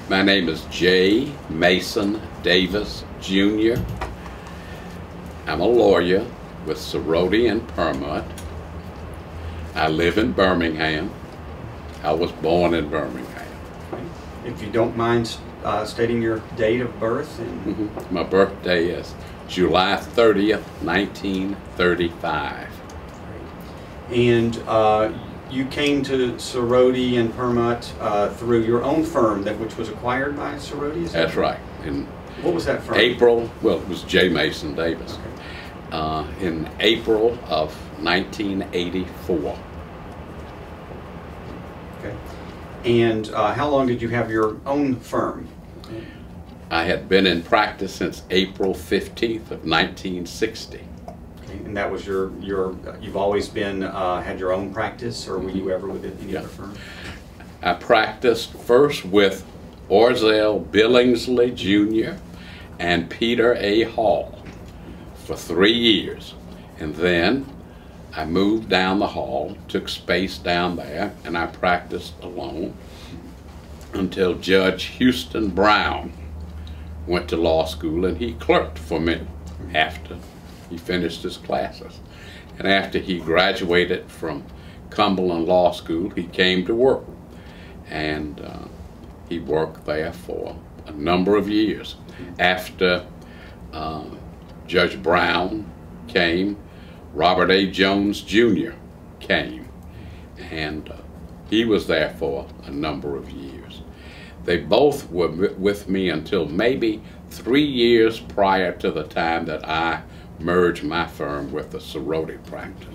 My name is J. Mason Davis, Jr. I'm a lawyer with Cerroti and Permut. I live in Birmingham. I was born in Birmingham. If you don't mind stating your date of birth. And My birthday is July 30th, 1935. And you came to Cerroti and Permut through your own firm, which was acquired by Cerroti? That's right. In what was that firm? April, well, it was J. Mason Davis. Okay. In April of 1984. Okay. And how long did you have your own firm? I had been in practice since April 15th of 1960. Okay. And that was you've always been, had your own practice, or were you ever with any other firm? I practiced first with Orzel Billingsley Jr. and Peter A. Hall for 3 years. And then I moved down the hall, took space down there, and I practiced alone until Judge Houston Brown went to law school, and he clerked for me after he finished his classes. And after he graduated from Cumberland Law School, he came to work. And he worked there for a number of years. After Judge Brown came, Robert A. Jones Jr. came, and he was there for a number of years. They both were with me until maybe 3 years prior to the time that I merged my firm with the Cerroti practice.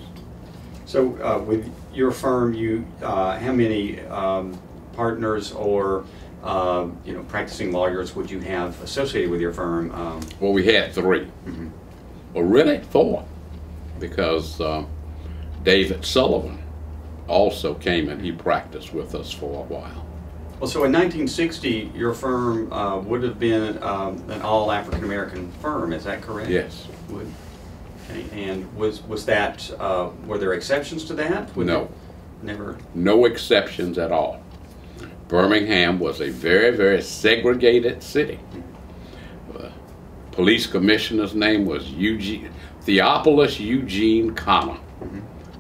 So with your firm, how many partners or practicing lawyers would you have associated with your firm? Well, we had 3. Well, really 4, because David Sullivan also came and he practiced with us for a while. Well, so in 1960, your firm would have been an all African American firm. Is that correct? Yes. Would. Okay. And was that were there exceptions to that? No. Never. No exceptions at all. Birmingham was a very, very segregated city. Police commissioner's name was Theophilus Eugene Connor,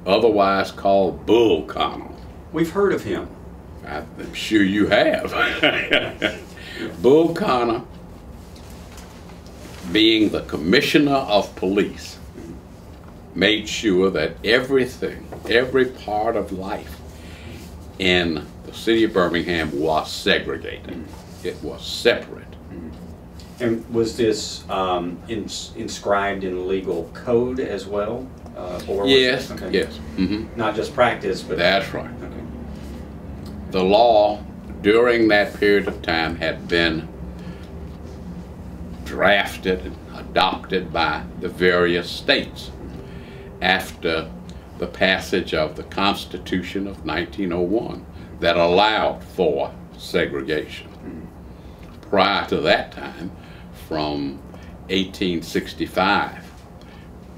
otherwise called Bull Connor. We've heard of him. I'm sure you have. Bull Connor, being the commissioner of police, made sure that everything, every part of life in the city of Birmingham was segregated. It was separate. And was this inscribed in the legal code as well? Yes, okay. yes. Not just practice, but... That's right. Okay. The law during that period of time had been drafted and adopted by the various states after the passage of the Constitution of 1901 that allowed for segregation. Prior to that time, from 1865,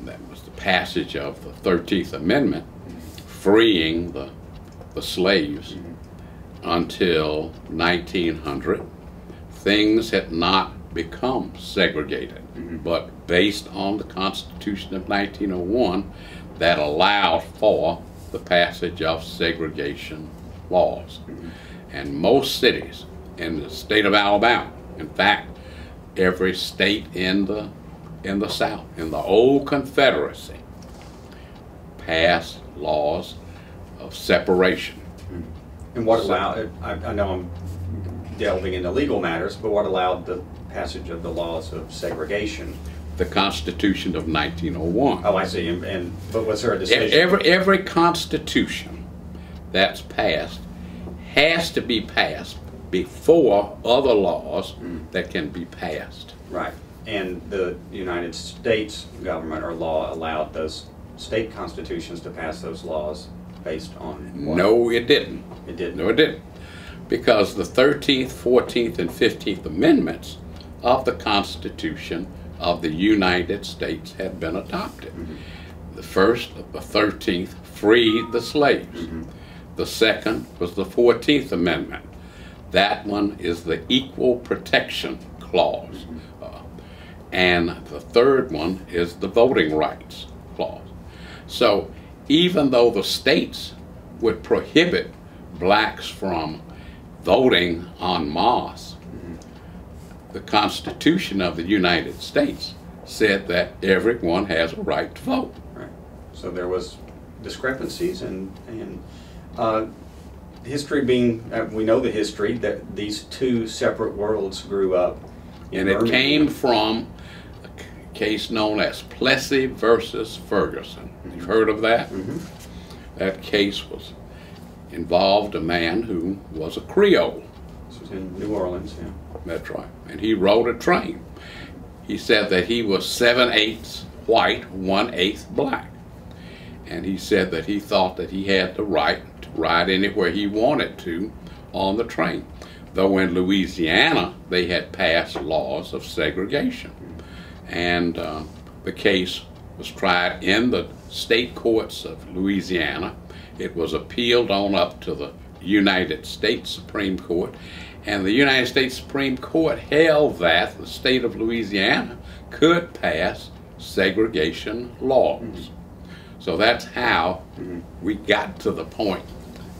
that was the passage of the 13th Amendment, freeing the slaves, until 1900, things had not become segregated. But based on the Constitution of 1901, that allowed for the passage of segregation laws. And most cities in the state of Alabama, in fact, every state in the South, in the old Confederacy, passed laws of separation. And what allowed, I know I'm delving into legal matters, but what allowed the passage of the laws of segregation? The Constitution of 1901. Oh, I see. But was there a decision? Every constitution that's passed has to be passed before other laws that can be passed. Right. And the United States government or law allowed those state constitutions to pass those laws based on what? No, it didn't. It didn't? No, it didn't. Because the 13th, 14th, and 15th Amendments of the Constitution of the United States had been adopted. The first, the 13th, freed the slaves. The second was the 14th Amendment. That one is the Equal Protection Clause. And the third one is the Voting Rights Clause. So even though the states would prohibit blacks from voting en masse, the Constitution of the United States said that everyone has a right to vote. Right. So there was discrepancies and history being, we know the history, that these two separate worlds grew up. And it came from a case known as Plessy versus Ferguson. You've heard of that? That case involved a man who was a Creole. This was in New Orleans, yeah. That's right. And he rode a train. He said that he was 7/8 white, 1/8 black. And he said that he thought that he had the right to ride anywhere he wanted to on the train. Though in Louisiana, they had passed laws of segregation. And the case was tried in the state courts of Louisiana. It was appealed on up to the United States Supreme Court. And the United States Supreme Court held that the state of Louisiana could pass segregation laws. So that's how we got to the point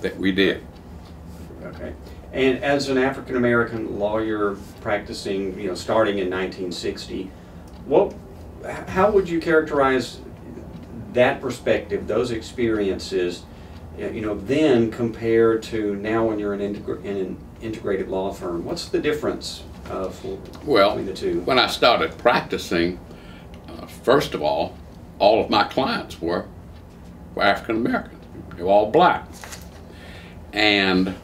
that we did. Okay. And as an African American lawyer practicing, starting in 1960, how would you characterize that perspective, those experiences, then compared to now when you're in an integrated law firm? What's the difference between the two? When I started practicing, first of all of my clients were African Americans. They were all black. And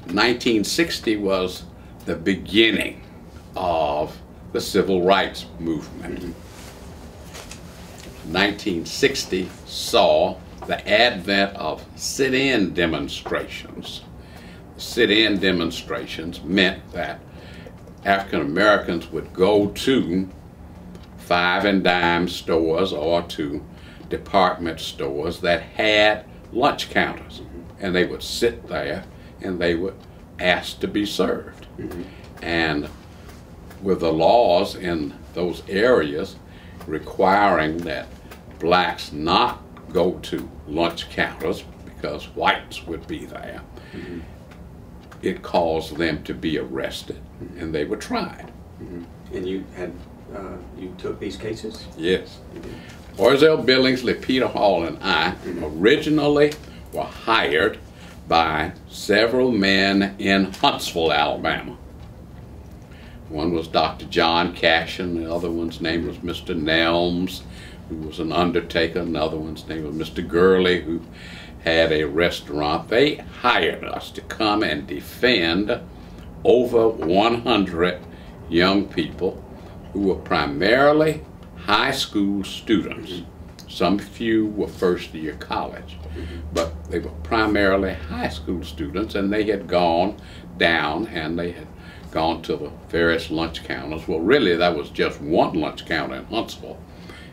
1960 was the beginning of the civil rights movement. 1960 saw the advent of sit-in demonstrations. Sit-in demonstrations meant that African Americans would go to five and dime stores or to department stores that had lunch counters, and they would sit there and they would ask to be served. And with the laws in those areas requiring that blacks not go to lunch counters because whites would be there, it caused them to be arrested, and they were tried. And you took these cases? Yes. Orzell Billingsley, Peter Hall, and I originally were hired by several men in Huntsville, Alabama. One was Dr. John Cashin, the other one's name was Mr. Nelms, who was an undertaker. Another one's name was Mr. Gurley, who had a restaurant. They hired us to come and defend over 100 young people who were primarily high school students. Some few were first-year college, but they were primarily high school students, and they had gone down and they had gone to the various lunch counters. Well, really, that was just one lunch counter in Huntsville,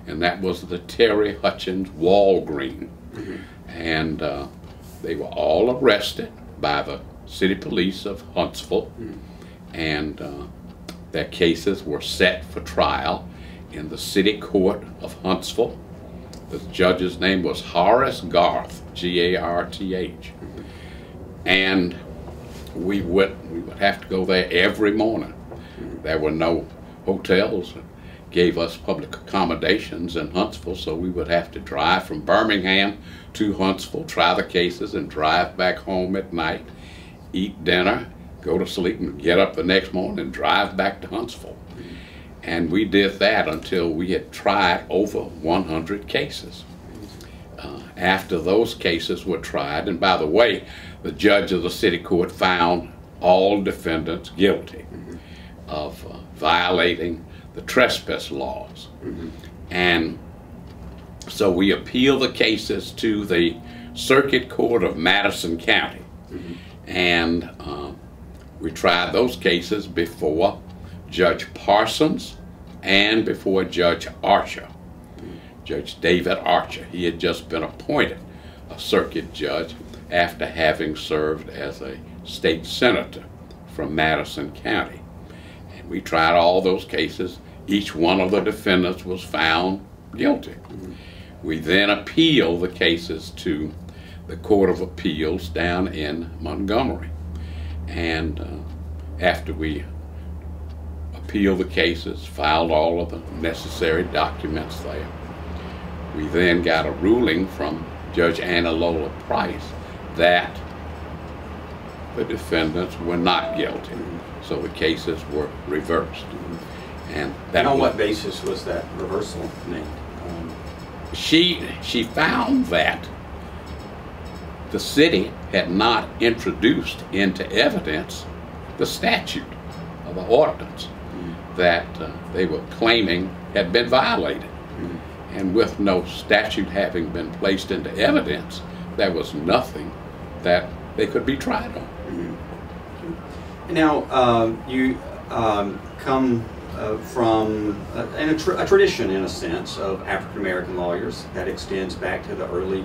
and that was the Terry Hutchins Walgreen. And they were all arrested by the city police of Huntsville, and their cases were set for trial in the city court of Huntsville. The judge's name was Horace Garth, G-A-R-T-H. And we would have to go there every morning. There were no hotels that gave us public accommodations in Huntsville, so we would have to drive from Birmingham to Huntsville, try the cases, and drive back home at night, eat dinner, go to sleep, and get up the next morning and drive back to Huntsville. And we did that until we had tried over 100 cases. After those cases were tried, and by the way, the judge of the city court found all defendants guilty of violating the trespass laws. And so we appealed the cases to the Circuit Court of Madison County. And we tried those cases before Judge Parsons and before Judge Archer, Judge David Archer. He had just been appointed a circuit judge, after having served as a state senator from Madison County. And we tried all those cases. Each one of the defendants was found guilty. We then appealed the cases to the Court of Appeals down in Montgomery. And after we appealed the cases, filed all of the necessary documents there, we then got a ruling from Judge Anna Lola Price that the defendants were not guilty. So the cases were reversed. And on what basis was that reversal made? She found that the city had not introduced into evidence the statute of the ordinance that they were claiming had been violated. And with no statute having been placed into evidence, there was nothing that they could be tried on. Now, you come from a tradition, in a sense, of African American lawyers that extends back to the early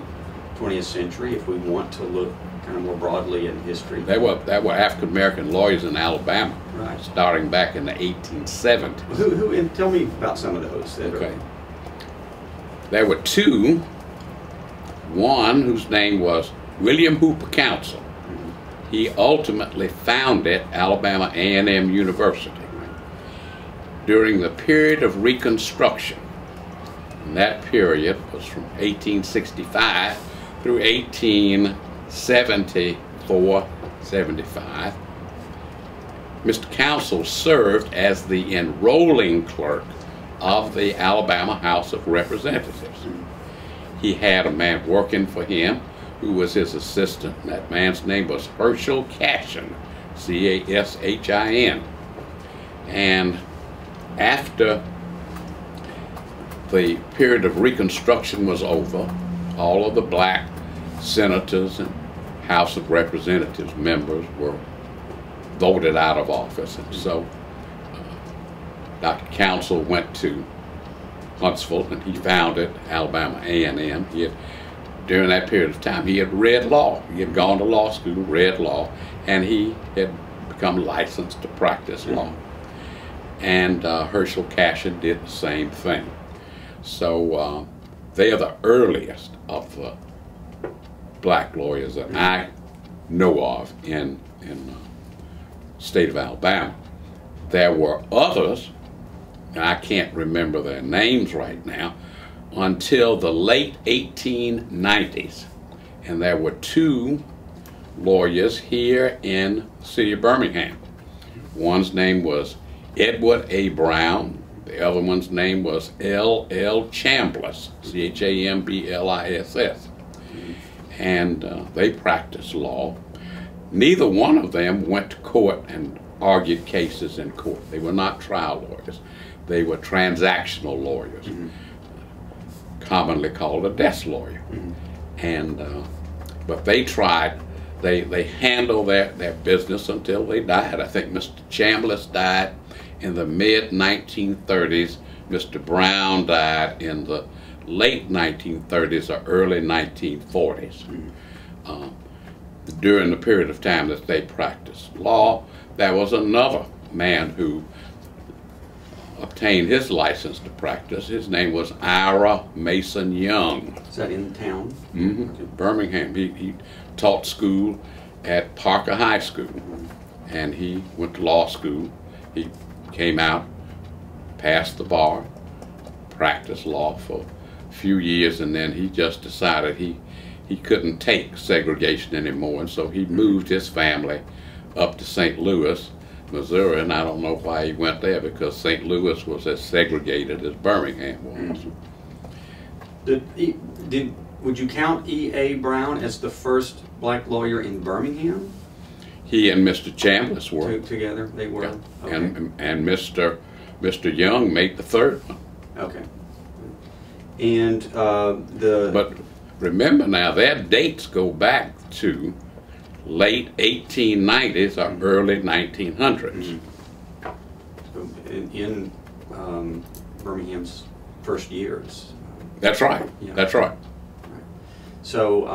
20th century, if we want to look kind of more broadly in history. There were African American lawyers in Alabama, right, starting back in the 1870s. And tell me about some of those. Okay. There were two. One whose name was William Hooper Council. He ultimately founded Alabama A&M University during the period of Reconstruction. And that period was from 1865 through 1874-75. Mr. Council served as the enrolling clerk of the Alabama House of Representatives. He had a man working for him who was his assistant. That man's name was Herschel Cashin, C-A-S-H-I-N. And after the period of Reconstruction was over, all of the black senators and House of Representatives members were voted out of office. And so Dr. Council went to Huntsville and he founded Alabama A&M. During that period of time, he had read law. He had gone to law school, read law, and he had become licensed to practice law. And Herschel Cashin did the same thing. So they are the earliest of the black lawyers that I know of in the state of Alabama. There were others, and I can't remember their names right now, until the late 1890s. And there were two lawyers here in the city of Birmingham. One's name was Edward A. Brown. The other one's name was L.L. Chambliss, C-H-A-M-B-L-I-S-S. And they practiced law. Neither one of them went to court and argued cases in court. They were not trial lawyers. They were transactional lawyers, commonly called a desk lawyer. And but they tried, they handled their business until they died. I think Mr. Chambliss died in the mid-1930s. Mr. Brown died in the late 1930s or early 1940s. During the period of time that they practiced law, there was another man who obtained his license to practice. His name was Ira Mason Young. Is that in town? Birmingham. He taught school at Parker High School, and he went to law school. He came out, passed the bar, practiced law for a few years, and then he just decided he couldn't take segregation anymore, and so he moved his family up to St. Louis, Missouri, and I don't know why he went there, because St. Louis was as segregated as Birmingham was. Would you count E.A. Brown as the first black lawyer in Birmingham? He and Mr. Chambliss were. Together, they were? Yeah. Okay. And Mr. Young made the third one. Okay. And But remember now, their dates go back to late 1890s or early 1900s. So in Birmingham's first years. That's right. Yeah. That's right. So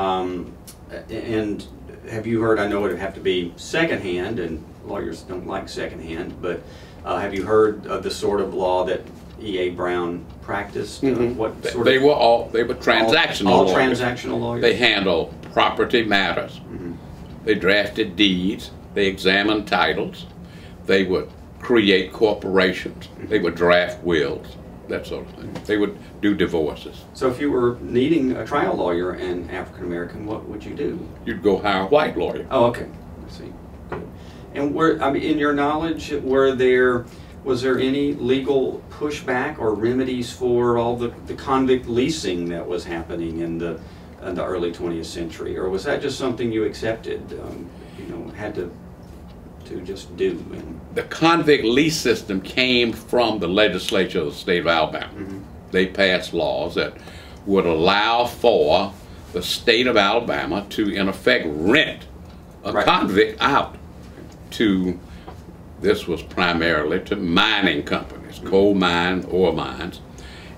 And have you heard, I know it would have to be secondhand, and lawyers don't like secondhand, but have you heard of the sort of law that E.A. Brown practiced? What sort They of, were transactional all lawyers. transactional lawyers? They handled property matters. They drafted deeds. They examined titles. They would create corporations. They would draft wills, that sort of thing. They would do divorces. So if you were needing a trial lawyer and African American, what would you do? You'd go hire a white lawyer. Oh, okay. I see. Good. And I mean, in your knowledge, was there any legal pushback or remedies for all the convict leasing that was happening in the early 20th century, or was that just something you accepted? Had to just do? The convict lease system came from the legislature of the state of Alabama. They passed laws that would allow for the state of Alabama to, in effect, rent a convict out to, this was primarily to mining companies, coal mines, ore mines,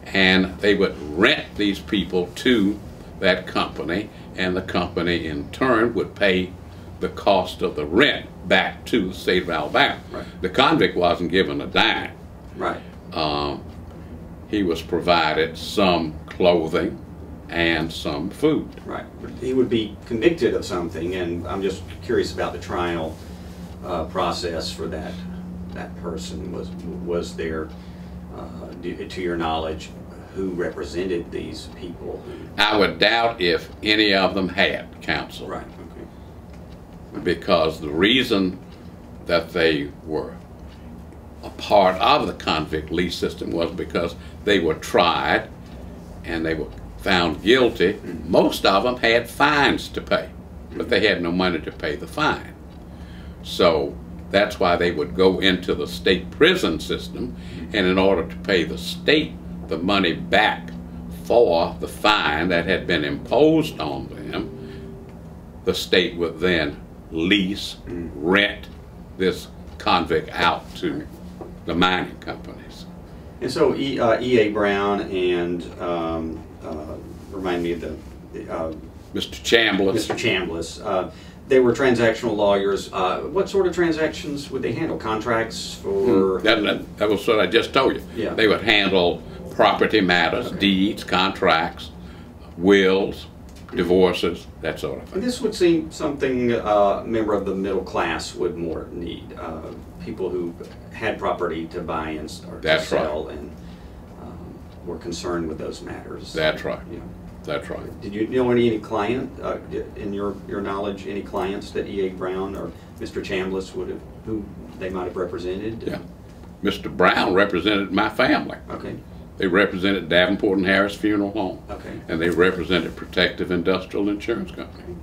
and they would rent these people to that company, and the company in turn would pay the cost of the rent back to the state of Alabama. The convict wasn't given a dime. He was provided some clothing and some food. But he would be convicted of something, and I'm just curious about the trial process for that person. Was there, to your knowledge, who represented these people? I would doubt if any of them had counsel. Because the reason that they were a part of the convict lease system was because they were tried and they were found guilty. Most of them had fines to pay, but they had no money to pay the fine. So that's why they would go into the state prison system, and in order to pay the state the money back for the fine that had been imposed on them, the state would then lease, rent this convict out to the mining companies. And so E.A. Brown and, remind me of the... Mr. Chambliss. Mr. Chambliss. They were transactional lawyers. What sort of transactions would they handle? Contracts for... That was what I just told you. They would handle property matters, deeds, contracts, wills, divorces, that sort of thing. This would seem something a member of the middle class would more need. People who had property to buy and or to sell and were concerned with those matters. That's right. That's right. Did you know any client, in your knowledge, any clients that E.A. Brown or Mr. Chambliss would have, who they might have represented? Yeah. Mr. Brown represented my family. They represented Davenport and Harris Funeral Home. And they represented Protective Industrial Insurance Company.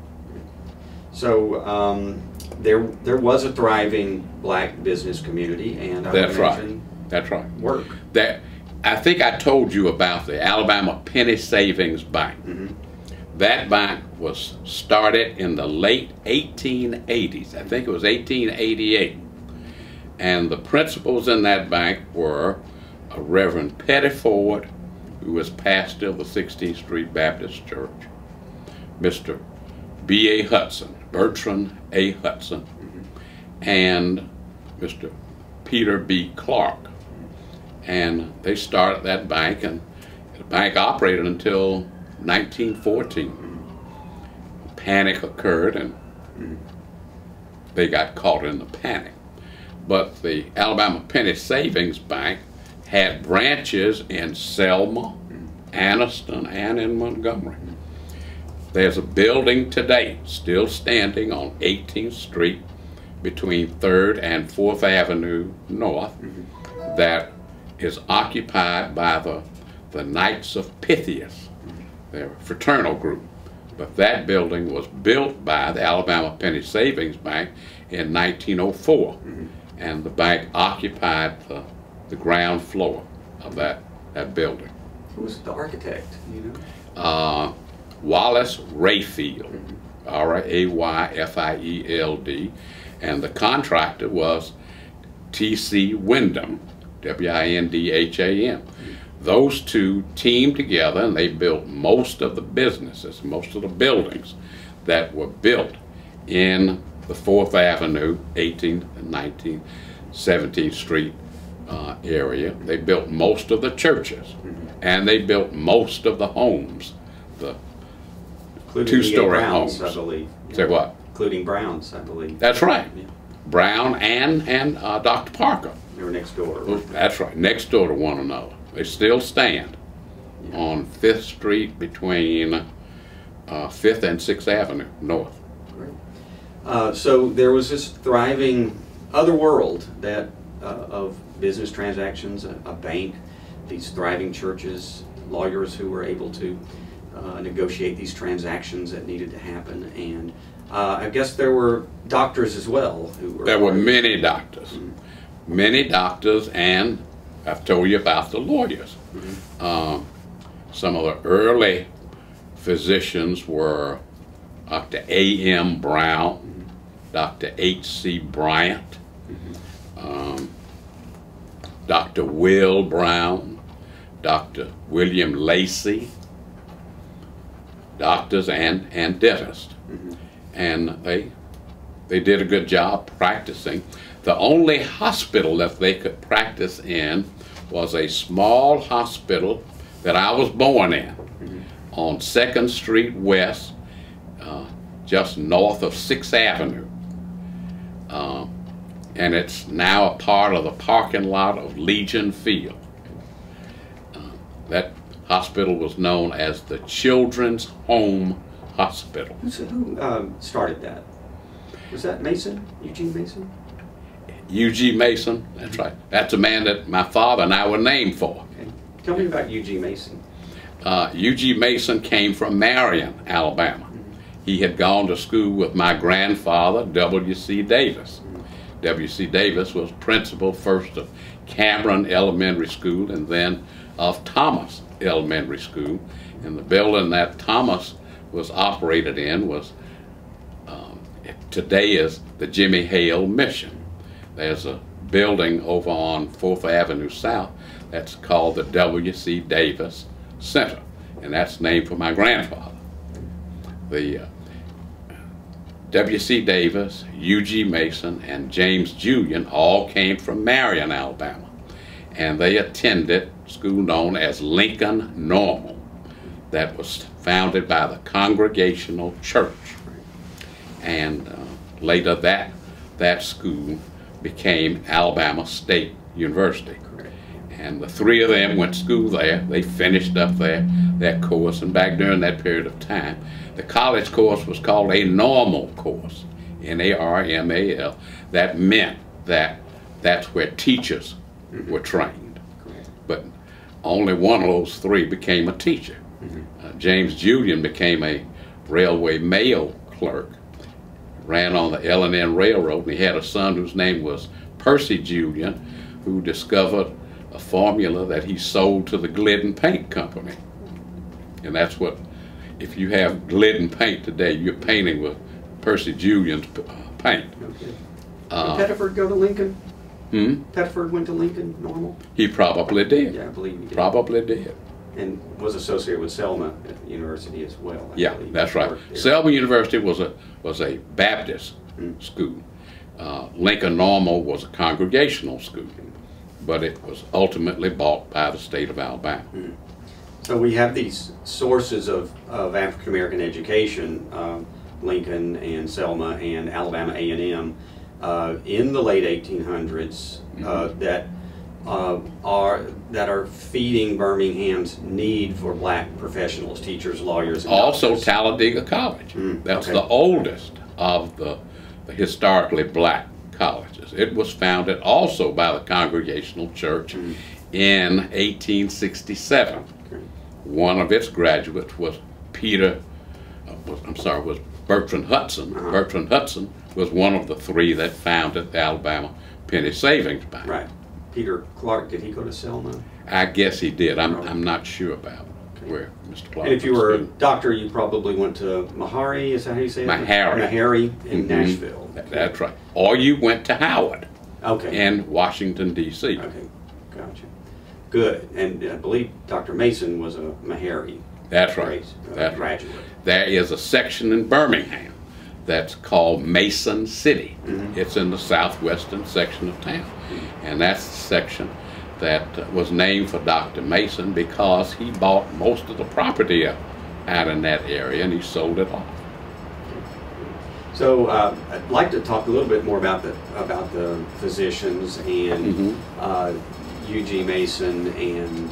So there was a thriving black business community, and I That's would imagine That's right. work. I think I told you about the Alabama Penny Savings Bank. That bank was started in the late 1880s. I think it was 1888. And the principals in that bank were a Reverend Pettiford, who was pastor of the 16th Street Baptist Church, Mr. B.A. Hudson, Bertrand A. Hudson, and Mr. Peter B. Clark. And they started that bank, and the bank operated until 1914. Panic occurred, and they got caught in the panic. But the Alabama Penny Savings Bank had branches in Selma, Anniston, and in Montgomery. There's a building today still standing on 18th Street between 3rd and 4th Avenue North that is occupied by the Knights of Pythias. They're a fraternal group. But that building was built by the Alabama Penny Savings Bank in 1904. And the bank occupied the ground floor of that building. Who was the architect, you know? Wallace Rayfield, R-A-Y-F-I-E-L-D, and the contractor was T.C. Wyndham, W-I-N-D-H-A-M. Those two teamed together and they built most of the businesses, most of the buildings that were built in the 4th Avenue, 18th and 19th, 17th Street area. They built most of the churches, and they built most of the homes, the two-story homes. I believe. Say what? Including Brown's, I believe. That's right. Yeah. Brown and Dr. Parker. They were next door. That's right, next door to one another. They still stand on 5th Street between 5th and 6th Avenue North. Great. So there was this thriving other world that of business transactions, a bank, these thriving churches, lawyers who were able to negotiate these transactions that needed to happen, and I guess there were doctors as well who were. There were many doctors. Mm-hmm. Many doctors, and I've told you about the lawyers. Mm-hmm. Some of the early physicians were Dr. A.M. Brown, mm-hmm. Dr. H.C. Bryant, mm-hmm. Dr. Will Brown, Dr. William Lacey, doctors and dentists. Mm-hmm. And they did a good job practicing. The only hospital that they could practice in was a small hospital that I was born in, mm-hmm. on 2nd Street West, just north of 6th Avenue. And it's now a part of the parking lot of Legion Field. That hospital was known as the Children's Home Hospital. Who started that? Was that Mason? Eugene Mason? Eugene Mason, that's right. That's a man that my father and I were named for. Okay. Tell me about Eugene Mason. Eugene Mason came from Marion, Alabama. Mm-hmm. He had gone to school with my grandfather, W.C. Davis. Mm-hmm. W.C. Davis was principal first of Cameron Elementary School and then of Thomas Elementary School. And the building that Thomas was operated in was, today is the Jimmy Hale Mission. There's a building over on 4th Avenue South that's called the W.C. Davis Center, and that's named for my grandfather. The W.C. Davis, U.G. Mason, and James Julian all came from Marion, Alabama, and they attended school known as Lincoln Normal that was founded by the Congregational Church. And later that school became Alabama State University. And the three of them went to school there. They finished up their course, and back during that period of time, the college course was called a normal course, N-A-R-M-A-L. That meant that that's where teachers were trained. But only one of those three became a teacher. James Julian became a railway mail clerk, ran on the L&N Railroad, and he had a son whose name was Percy Julian, who discovered a formula that he sold to the Glidden Paint Company. And that's what, if you have Glidden paint today, you're painting with Percy Julian's paint. Okay. Did Pettiford go to Lincoln? Pettiford went to Lincoln Normal? He probably did. Yeah, I believe he did. Probably did. And was associated with Selma University as well. Yeah, that's right. Selma University was a Baptist school. Lincoln Normal was a congregational school, but it was ultimately bought by the state of Alabama. So we have these sources of African American education, Lincoln and Selma and Alabama A&M, in the late 1800s that are feeding Birmingham's need for black professionals, teachers, lawyers, and also doctors. Talladega College. That's the oldest of the historically black colleges. It was founded also by the Congregational Church in 1867. Okay. One of its graduates was was Bertrand Hudson. Bertrand Hudson was one of the three that founded the Alabama Penny Savings Bank. Right. Peter Clark, did he go to Selma? I guess he did. I'm not sure about where Mr. Clark. And if you were a doctor, you probably went to Meharry, is that how you say it? Meharry in Nashville. That's right. Or you went to Howard. Okay. In Washington, D.C. Okay, gotcha. Good. And I believe Dr. Mason was a Meharry. That's right. Graduate. There is a section in Birmingham that's called Mason City. It's in the southwestern section of town. And that's the section that was named for Dr. Mason because he bought most of the property out in that area and he sold it off. So I'd like to talk a little bit more about the physicians and U.G. Mason and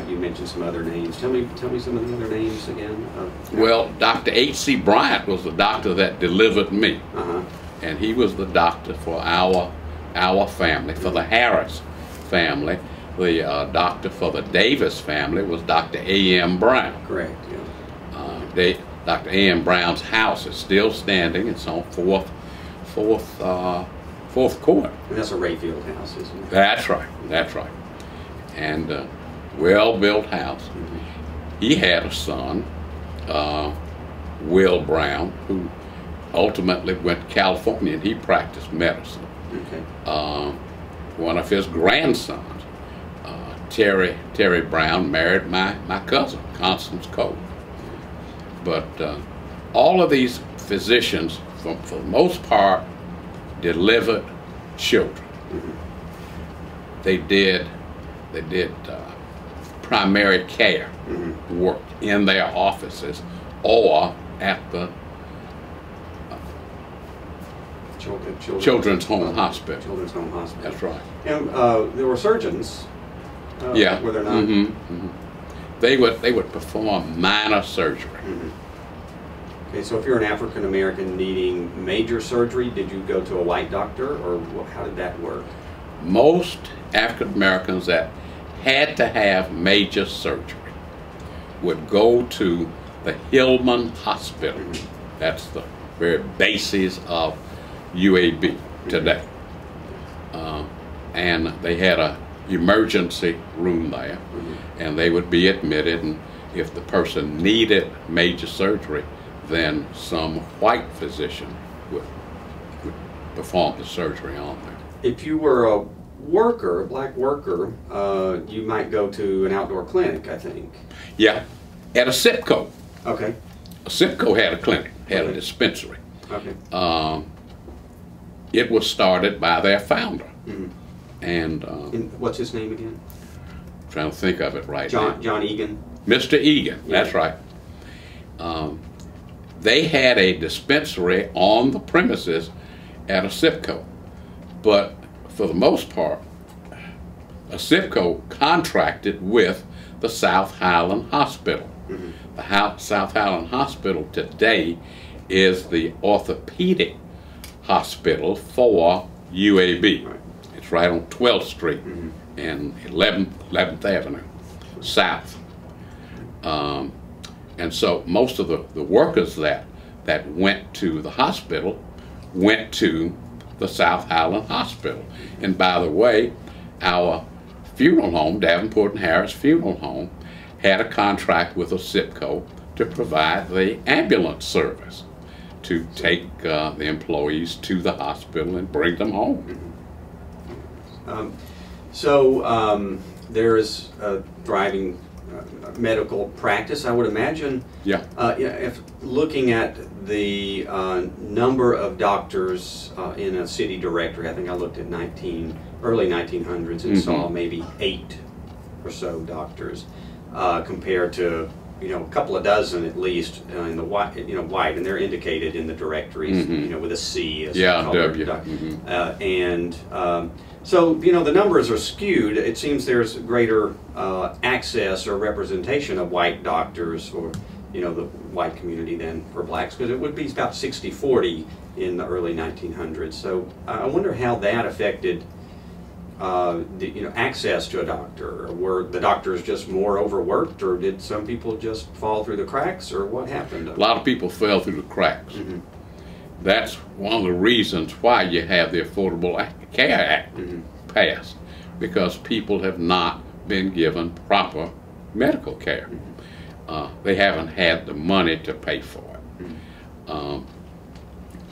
you mentioned some other names. Tell me some of the other names again. Well, Dr. H.C. Bryant was the doctor that delivered me, and he was the doctor for our family, for the Harris family. The doctor for the Davis family was Dr. A.M. Brown. Correct. Yeah. Dr. A.M. Brown's house is still standing. It's on Fourth Court. And that's a Rayfield house, isn't it? That's right. That's right. And well-built house. He had a son, Will Brown, who ultimately went to California and he practiced medicine. Okay. One of his grandsons, Terry Brown, married my cousin, Constance Cole. But all of these physicians, for the most part, delivered children. They did primary care work in their offices or at the Children's Home Hospital. Children's Home Hospital. That's right. And there were surgeons. Yeah. Were there not? They would perform minor surgery. Okay, so if you're an African American needing major surgery, did you go to a white doctor, or how did that work? Most African Americans that had to have major surgery would go to the Hillman Hospital. That's the very basis of UAB today. And they had a emergency room there, and they would be admitted, and if the person needed major surgery, then some white physician would perform the surgery on them. If you were a worker, a black worker, you might go to an outdoor clinic, I think. Yeah, at a SIPCO. Okay. A SIPCO had a clinic, had a dispensary. Okay. It was started by their founder. And what's his name again? Trying to think of it right now. John Egan. Mr. Egan, that's right. They had a dispensary on the premises at a SIPCO, but for the most part, a SIPCO contracted with the South Highland Hospital. The South Highland Hospital today is the orthopedic hospital for UAB. Right. It's right on 12th Street and 11th Avenue South. And so most of the workers that went to the hospital went to the South Highland Hospital. And by the way, our funeral home, Davenport and Harris Funeral Home, had a contract with a SIPCO to provide the ambulance service to take the employees to the hospital and bring them home. There is a thriving medical practice, I would imagine. Yeah. If looking at the number of doctors in a city directory, I think I looked at early 1900s and saw maybe 8 or so doctors compared to a couple of dozen at least in the white, and they're indicated in the directories, with a C as W. So the numbers are skewed. It seems there's greater access or representation of white doctors for the white community than for blacks, because it would be about 60-40 in the early 1900s. So I wonder how that affected access to a doctor. Were the doctors just more overworked, or did some people just fall through the cracks, or what happened? A lot of people fell through the cracks. That's one of the reasons why you have the Affordable Care Act passed, because people have not been given proper medical care. They haven't had the money to pay for it.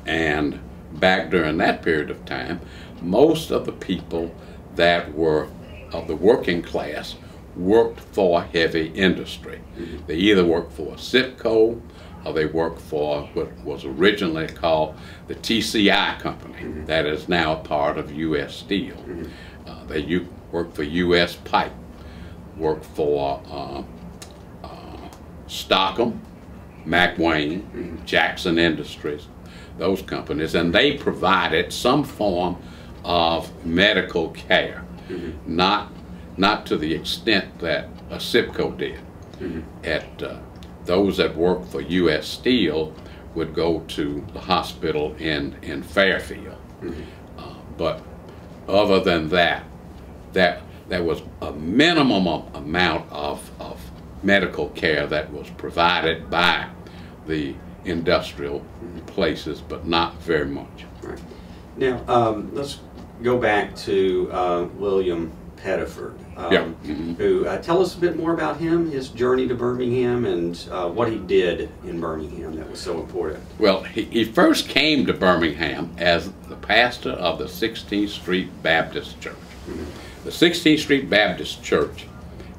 And back during that period of time, most of the people that were of the working class worked for heavy industry. They either worked for CIPCO or they worked for what was originally called the TCI company, that is now a part of U.S. Steel. They worked for U.S. Pipe, worked for Stockham, McWane, Jackson Industries, those companies, and they provided some form of medical care, not to the extent that a CIPCO did. Those that worked for U.S. Steel would go to the hospital in Fairfield. But other than that, there was a minimum amount of medical care that was provided by the industrial places, but not very much. Right. Now, let's go back to William Pettiford, who, tell us a bit more about him, his journey to Birmingham, and what he did in Birmingham that was so important. Well, he first came to Birmingham as the pastor of the 16th Street Baptist Church. The 16th Street Baptist Church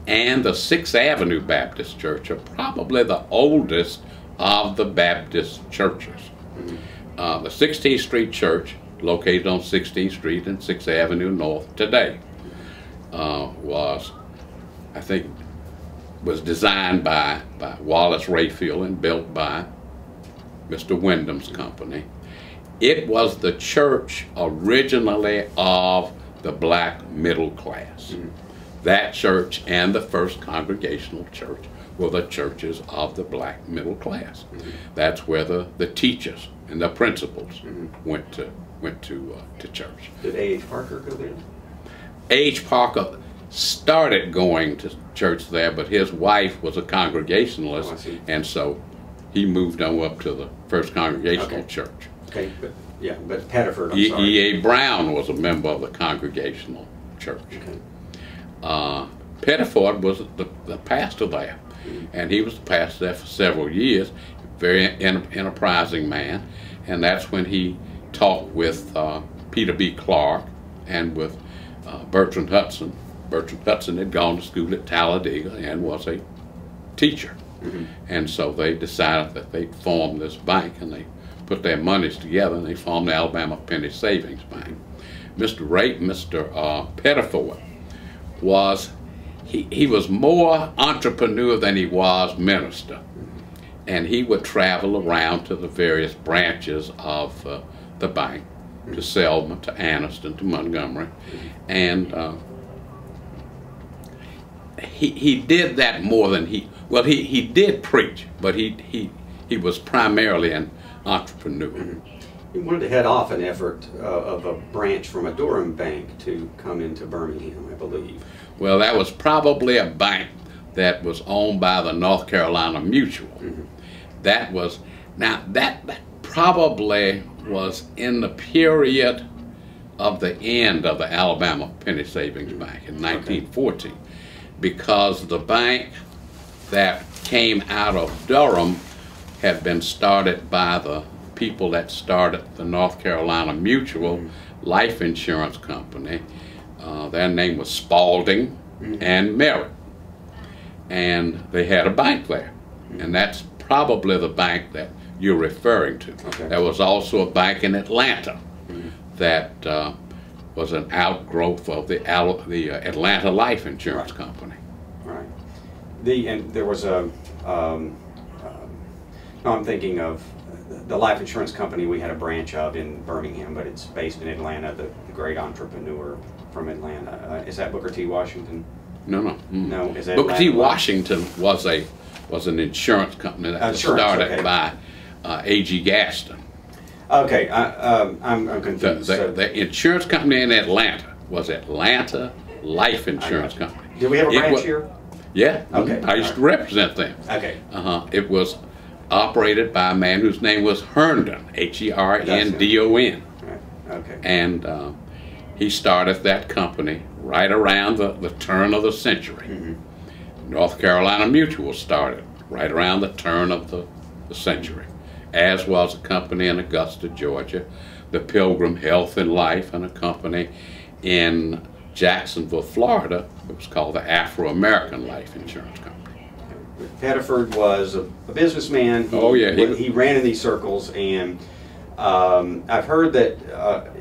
and the 6th Avenue Baptist Church are probably the oldest of the Baptist churches. The 16th Street Church, located on 16th Street and 6th Avenue North today, was designed by Wallace Rayfield and built by Mr. Wyndham's company. It was the church originally of the black middle class. That church and the First Congregational Church were the churches of the black middle class. That's where the teachers and the principals went to church. Did A.H. Parker go there? A.H. Parker started going to church there, but his wife was a Congregationalist, and so he moved on up to the First Congregational Church. Okay, but Pettiford, I'm sorry. E.A. Brown was a member of the Congregational Church. Pettiford was the pastor there, and he was the pastor there for several years. Very enterprising man, and that's when he talked with Peter B. Clark and with Bertrand Hudson. Bertrand Hudson had gone to school at Talladega and was a teacher, and so they decided that they'd form this bank, and they put their monies together and they formed the Alabama Penny Savings Bank. Mr. Pettiford was he was more entrepreneur than he was minister, and he would travel around to the various branches of the bank, to Selma, to Anniston, to Montgomery, and he did that more than he did preach, but he was primarily an entrepreneur. He wanted to head off an effort of a branch from a Durham bank to come into Birmingham, I believe. Well, that was probably a bank that was owned by the North Carolina Mutual. That probably was in the period of the end of the Alabama Penny Savings Bank in 1914, because the bank that came out of Durham had been started by the people that started the North Carolina Mutual Life Insurance Company. Their name was Spalding and Merritt, and they had a bank there, and that's probably the bank that you're referring to. There was also a bank in Atlanta that was an outgrowth of the Atlanta Life Insurance Company. Right. And there was a no, I'm thinking of the life insurance company we had a branch of in Birmingham, but it's based in Atlanta, the great entrepreneur from Atlanta. Is that Booker T. Washington? No. No, is that Booker T. Washington was an insurance company that was started by A.G. Gaston. Okay, I'm confused. The insurance company in Atlanta was Atlanta Life Insurance Company. Did we have a branch here? Yeah. Okay. I used to represent them. Okay. It was operated by a man whose name was Herndon, H-E-R-N-D-O-N. Right. Okay. And he started that company right around the turn of the century. North Carolina Mutual started right around the turn of the century, as was a company in Augusta, Georgia, the Pilgrim Health and Life, and a company in Jacksonville, Florida, it was called the Afro-American Life Insurance Company. Pettiford was a businessman. He ran in these circles, and I've heard that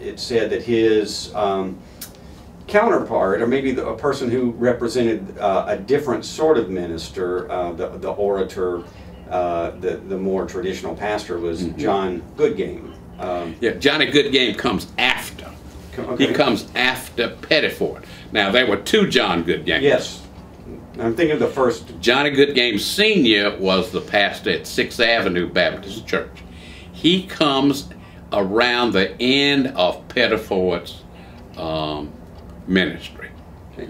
it said that his counterpart, or maybe a person who represented a different sort of minister, the orator, the more traditional pastor, was John Goodgame. Yeah, Johnny Goodgame comes after. Okay. He comes after Pettiford. Now, there were two John Goodgames. Yes. I'm thinking of the first. Johnny Goodgame Sr. was the pastor at 6th Avenue Baptist Church. He comes around the end of Pettiford's ministry. Okay.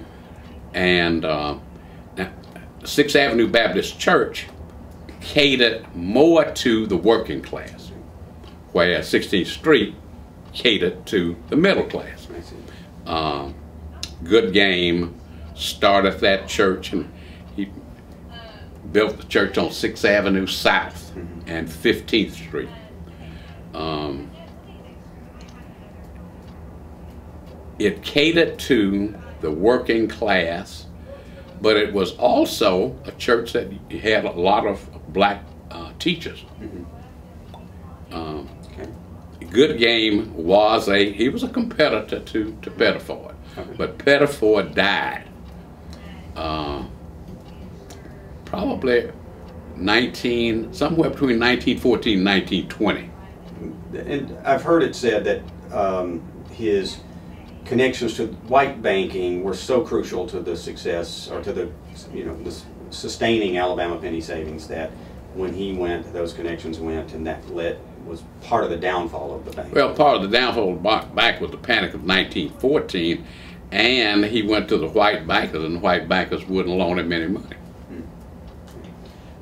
And now, 6th Avenue Baptist Church catered more to the working class, whereas 16th Street catered to the middle class. Goodgame started that church, and he built the church on 6th Avenue South and 15th Street. It catered to the working class, but it was also a church that had a lot of black teachers. Goodgame was a competitor to Pettiford, but Pettiford died probably somewhere between 1914 and 1920. And I've heard it said that his connections to white banking were so crucial to the success, or to the sustaining Alabama penny savings, that when he went, those connections went, and that was part of the downfall of the bank. Well, part of the downfall of the bank was the Panic of 1914, and he went to the white bankers, and the white bankers wouldn't loan him any money.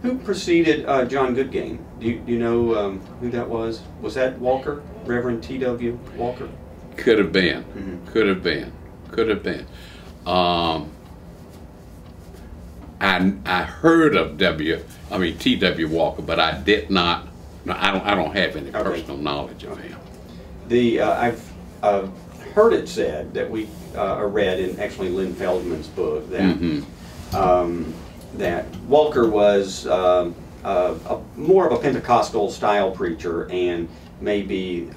Who preceded John Goodgame? Do you know who that was? Was that Walker? Reverend T.W. Walker? Could have been. Could have been. Could have been. I heard of T.W. Walker, but I did not. No, I don't have any personal knowledge of him. I've heard it said that we read in actually Lynn Feldman's book that that Walker was more of a Pentecostal style preacher, and maybe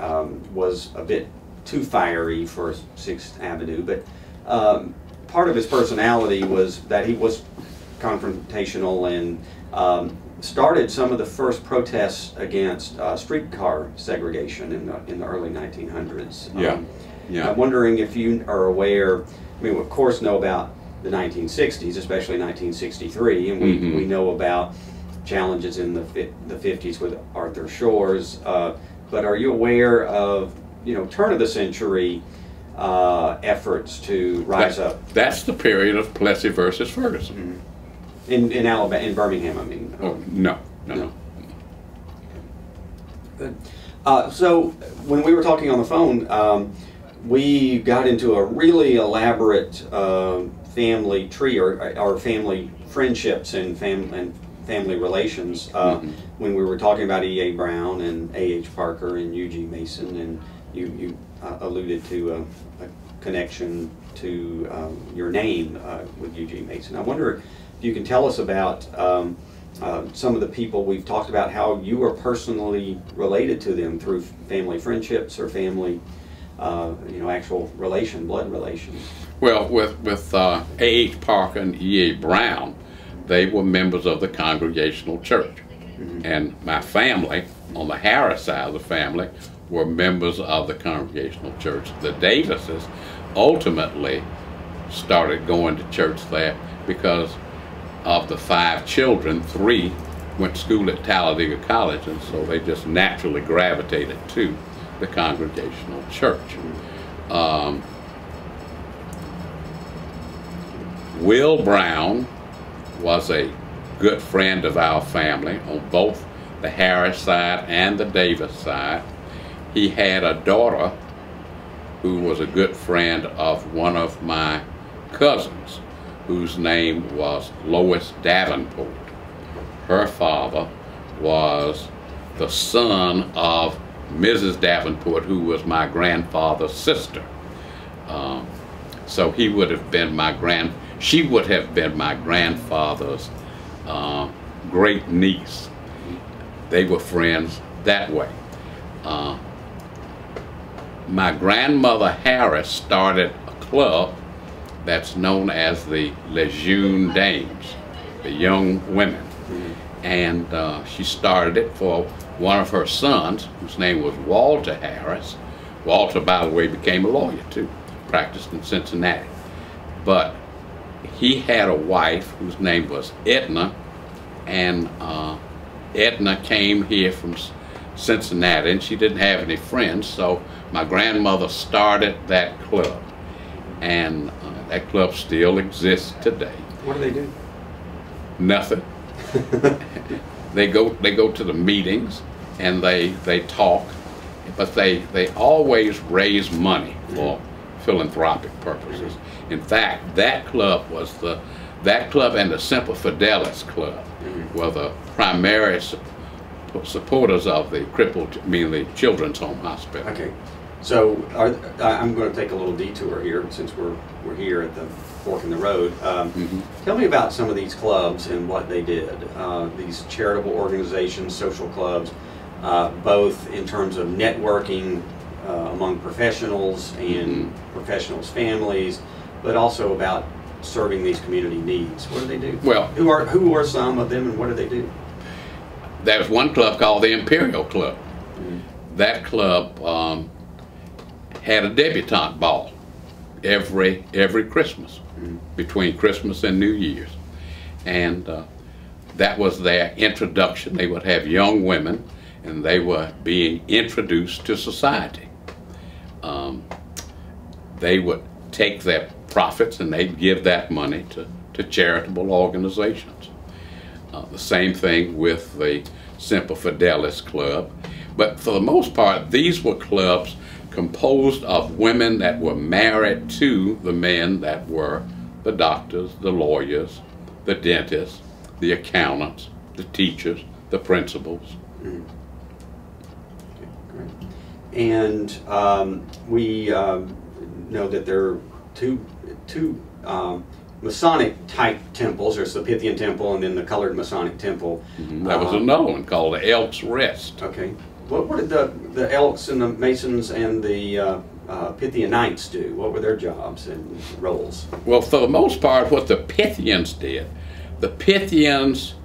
was a bit too fiery for 6th Avenue, but part of his personality was that he was confrontational, and started some of the first protests against streetcar segregation in the early 1900s. I'm wondering if you are aware. I mean, we of course know about the 1960s, especially 1963, and we know about challenges in the 50s with Arthur Shore's. But are you aware of turn of the century efforts to rise up? That's the period of Plessy versus Ferguson. In Alabama, in Birmingham, I mean. No. Good. So when we were talking on the phone, we got into a really elaborate family tree, or family friendships and family relations when we were talking about E.A. Brown and A.H. Parker and U.G. Mason, and you alluded to a connection to your name with U.G. Mason. I wonder if you can tell us about some of the people we've talked about, how you were personally related to them through family friendships or family, actual blood relations. Well, with A.H. Parker and E.A. Brown, they were members of the Congregational Church. And my family, on the Harris side of the family, were members of the Congregational Church. The Davises ultimately started going to church there because of the 5 children, 3 went to school at Talladega College, and so they just naturally gravitated to the Congregational Church. Will Brown was a good friend of our family on both the Harris side and the Davis side. He had a daughter who was a good friend of one of my cousins, whose name was Lois Davenport. Her father was the son of Mrs. Davenport, who was my grandfather's sister. So he would have been she would have been my grandfather's great niece. They were friends that way. My grandmother Harris started a club that's known as the Lejeune Dames, the young women. And she started it for one of her sons, whose name was Walter Harris. Walter, by the way, became a lawyer too, practiced in Cincinnati. But he had a wife whose name was Edna, and Edna came here from Cincinnati, and she didn't have any friends, so my grandmother started that club, and that club still exists today. What do they do? Nothing. They go to the meetings and they talk, but they always raise money for philanthropic purposes. In fact, that club and the Semper Fidelis Club were the primary supporters of the the Children's Home Hospital. Okay, so I'm going to take a little detour here since we're here at the fork in the road. Tell me about some of these clubs and what they did. These charitable organizations, social clubs, both in terms of networking among professionals and professionals' families, but also about serving these community needs. What do they do? Well, who are some of them, and what do they do? There's one club called the Imperial Club. That club had a debutante ball every Christmas, between Christmas and New Year's, and that was their introduction. They would have young women, and they were being introduced to society. They would take their profits and they'd give that money to charitable organizations. The same thing with the Semper Fidelis Club. But for the most part, these were clubs composed of women that were married to the men that were the doctors, the lawyers, the dentists, the accountants, the teachers, the principals. Okay, great. And we know that there are two Masonic type temples. There's the Pythian Temple and then the Colored Masonic Temple. That was another one called the Elks Rest. Okay. What did the Elks and the Masons and the Pythian Knights do? What were their jobs and roles? Well, for the most part, what the Pythians did, the Pythians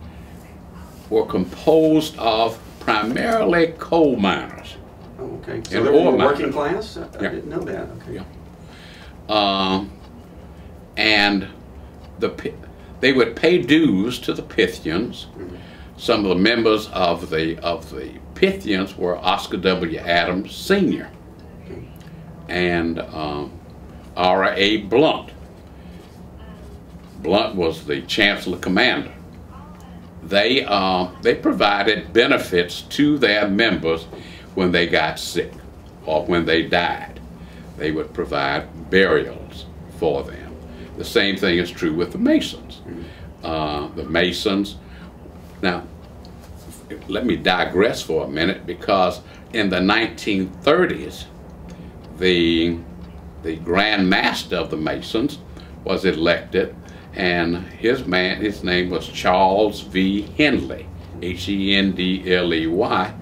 were composed of primarily coal miners. Oh, okay. So they were working class? I didn't know that. Okay. Yeah. And they would pay dues to the Pythians. Some of the members of the Pythians were Oscar W. Adams Sr. and R.A. Blunt. Blunt was the Chancellor Commander. They provided benefits to their members when they got sick or when they died. They would provide burials for them. The same thing is true with the Masons. The Masons, now let me digress for a minute, because in the 1930s, the Grand Master of the Masons was elected, and his name was Charles V. Henley, H-E-N-D-L-E-Y.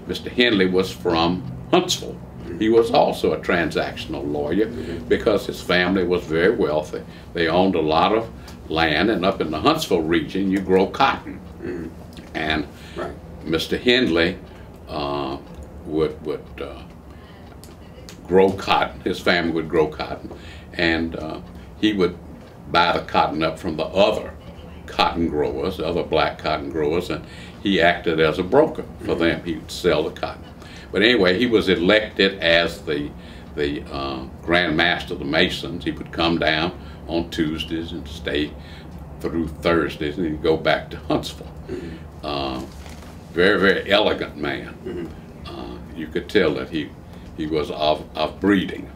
Mr. Henley was from Huntsville. He was also a transactional lawyer because his family was very wealthy. They owned a lot of land, and up in the Huntsville region, you grow cotton. And Mr. Henley would grow cotton. His family would grow cotton, and he would buy the cotton up from the other cotton growers, the other black cotton growers, and he acted as a broker for them. He would sell the cotton. But anyway, he was elected as the Grand Master of the Masons. He would come down on Tuesdays and stay through Thursdays, and he'd go back to Huntsville. Very, very elegant man. You could tell that he was of breeding.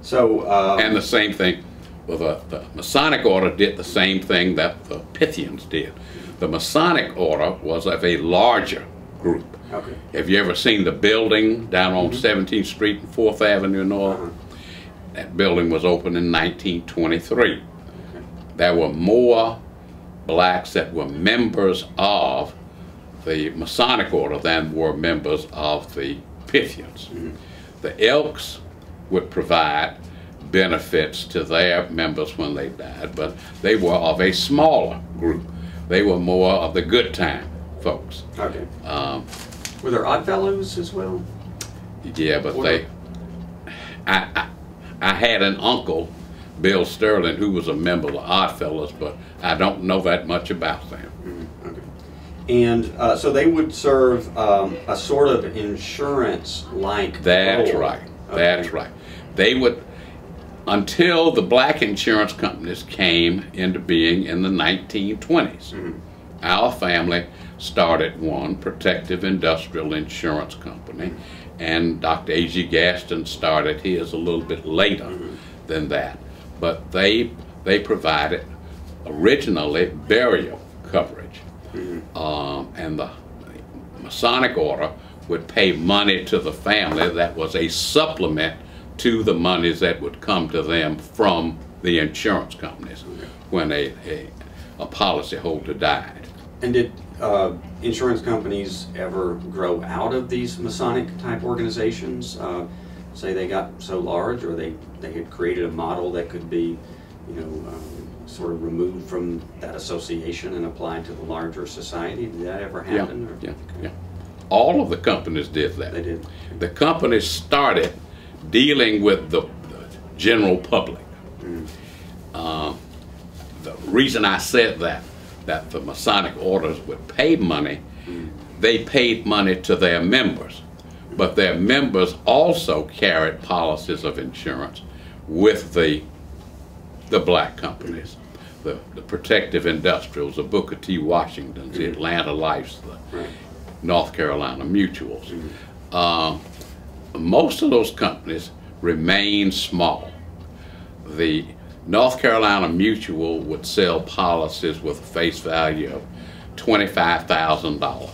So, and the same thing, well, the Masonic order did the same thing that the Pythians did. The Masonic order was of a larger group. Have you ever seen the building down on 17th Street and 4th Avenue North? That building was opened in 1923. There were more blacks that were members of the Masonic order than were members of the Pythians. The Elks would provide benefits to their members when they died, but they were of a smaller group. They were more of the good time folks. Okay. Were there Oddfellows as well? Yeah, but I had an uncle, Bill Sterling, who was a member of the Oddfellows, but I don't know that much about them. Okay. And so they would serve a sort of insurance-like That's role. right. Okay. That's right. They would, until the black insurance companies came into being in the 1920s. Our family started one, Protective Industrial Insurance Company, and Dr. A.G. Gaston started his a little bit later than that. But they provided originally burial coverage, and the Masonic order would pay money to the family that was a supplement to the monies that would come to them from the insurance companies when a policyholder died. And did insurance companies ever grow out of these Masonic type organizations? Say they got so large, or they had created a model that could be, you know, sort of removed from that association and applied to the larger society? Did that ever happen? Yeah. All of the companies did that. They did. The companies started dealing with the general public. The reason I said that the Masonic orders would pay money, they paid money to their members, but their members also carried policies of insurance with the black companies, the Protective Industrials, the Booker T. Washingtons, the Atlanta Lifes, the North Carolina Mutuals. Most of those companies remain small. The North Carolina Mutual would sell policies with a face value of $25,000.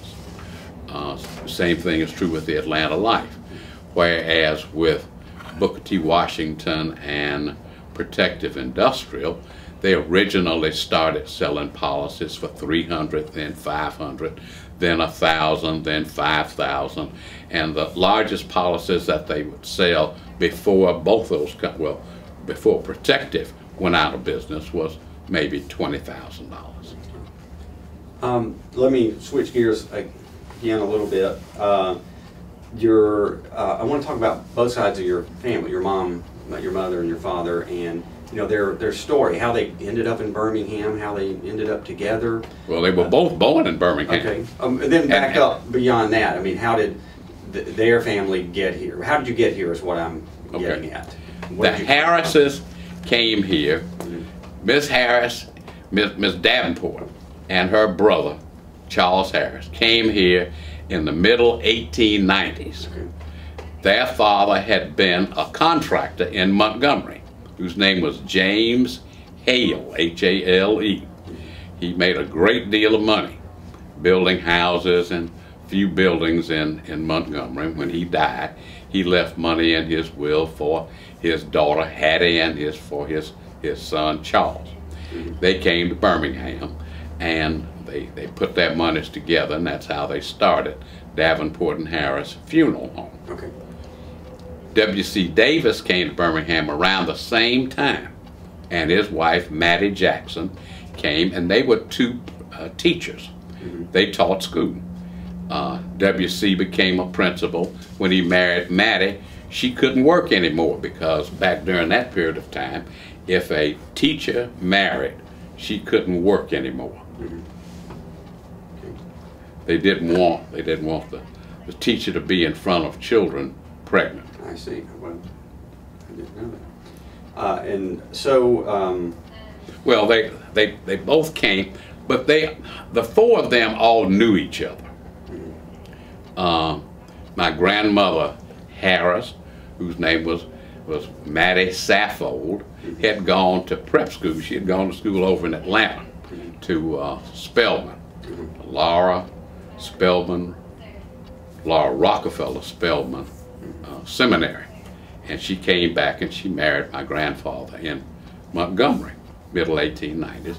Same thing is true with the Atlanta Life. Whereas with Booker T. Washington and Protective Industrial, they originally started selling policies for $300, then $500, then $1,000, then $5,000, and the largest policies that they would sell before both those, well, before Protective went out of business was maybe $20,000. Let me switch gears again a little bit. I want to talk about both sides of your family, your mom, your mother, and your father, and you know their story, how they ended up in Birmingham, how they ended up together. Well, they were both born in Birmingham. Okay. And then back up beyond that. I mean, how did their family get here? How did you get here is what I'm getting at. The Harrises came here. Miss Harris, Miss Davenport, and her brother, Charles Harris, came here in the middle 1890s. Their father had been a contractor in Montgomery, whose name was James Hale, H-A-L-E. He made a great deal of money building houses and few buildings in Montgomery. When he died, he left money in his will for his daughter Hattie and for his son Charles. They came to Birmingham and they put their monies together, and that's how they started Davenport and Harris Funeral Home. Okay. W.C. Davis came to Birmingham around the same time, and his wife Mattie Jackson came, and they were two teachers. They taught school. W.C. became a principal. When he married Mattie, she couldn't work anymore because back during that period of time, if a teacher married, she couldn't work anymore. They didn't want the teacher to be in front of children pregnant. I see. Well, I didn't know that. And so, well, they both came, but the four of them all knew each other. My grandmother Harris, whose name was Mattie Saffold, had gone to prep school. She had gone to school over in Atlanta to Spelman. Laura Rockefeller Spelman Seminary. and she came back and she married my grandfather in Montgomery, middle 1890s.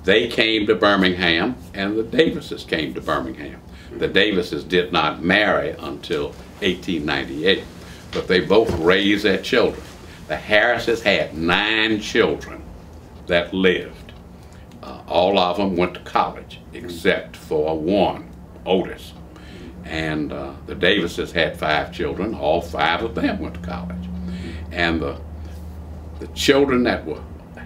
They came to Birmingham, and the Davises came to Birmingham. The Davises did not marry until 1898, but they both raised their children. The Harrises had 9 children that lived. All of them went to college, except for one, Otis. And the Davises had 5 children. All 5 of them went to college. And the children that were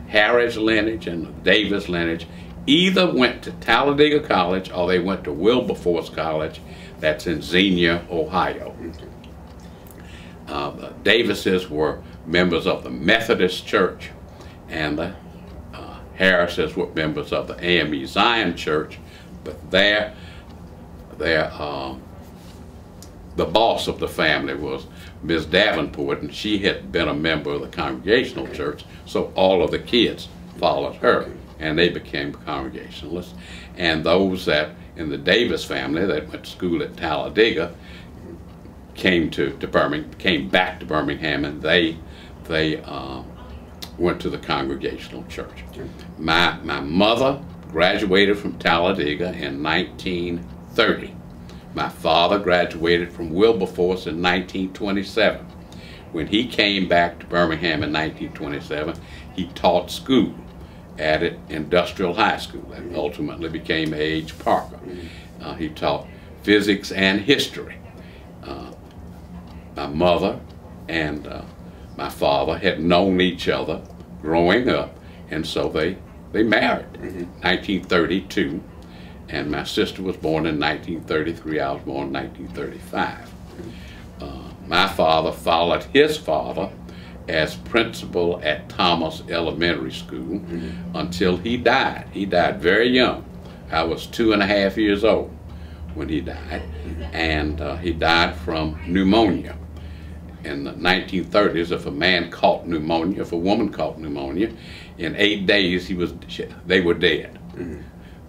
Harris lineage and the Davis lineage either went to Talladega College or they went to Wilberforce College, that's in Xenia, Ohio. The Davises were members of the Methodist Church, and the Harrises were members of the AME Zion Church, but the boss of the family was Miss Davenport, and she had been a member of the Congregational Church, so all of the kids followed her, and they became Congregationalists. And those that in the Davis family that went to school at Talladega came back to Birmingham, and they went to the Congregational Church. My mother graduated from Talladega in 1930. My father graduated from Wilberforce in 1927. When he came back to Birmingham in 1927, he taught school at Industrial High School and ultimately became A.H. Parker. He taught physics and history. My mother and my father had known each other growing up, and so they married in 1932. And my sister was born in 1933. I was born in 1935. My father followed his father as principal at Thomas Elementary School until he died. He died very young. I was 2.5 years old when he died, and he died from pneumonia. In the 1930s, if a man caught pneumonia, if a woman caught pneumonia, in 8 days they were dead.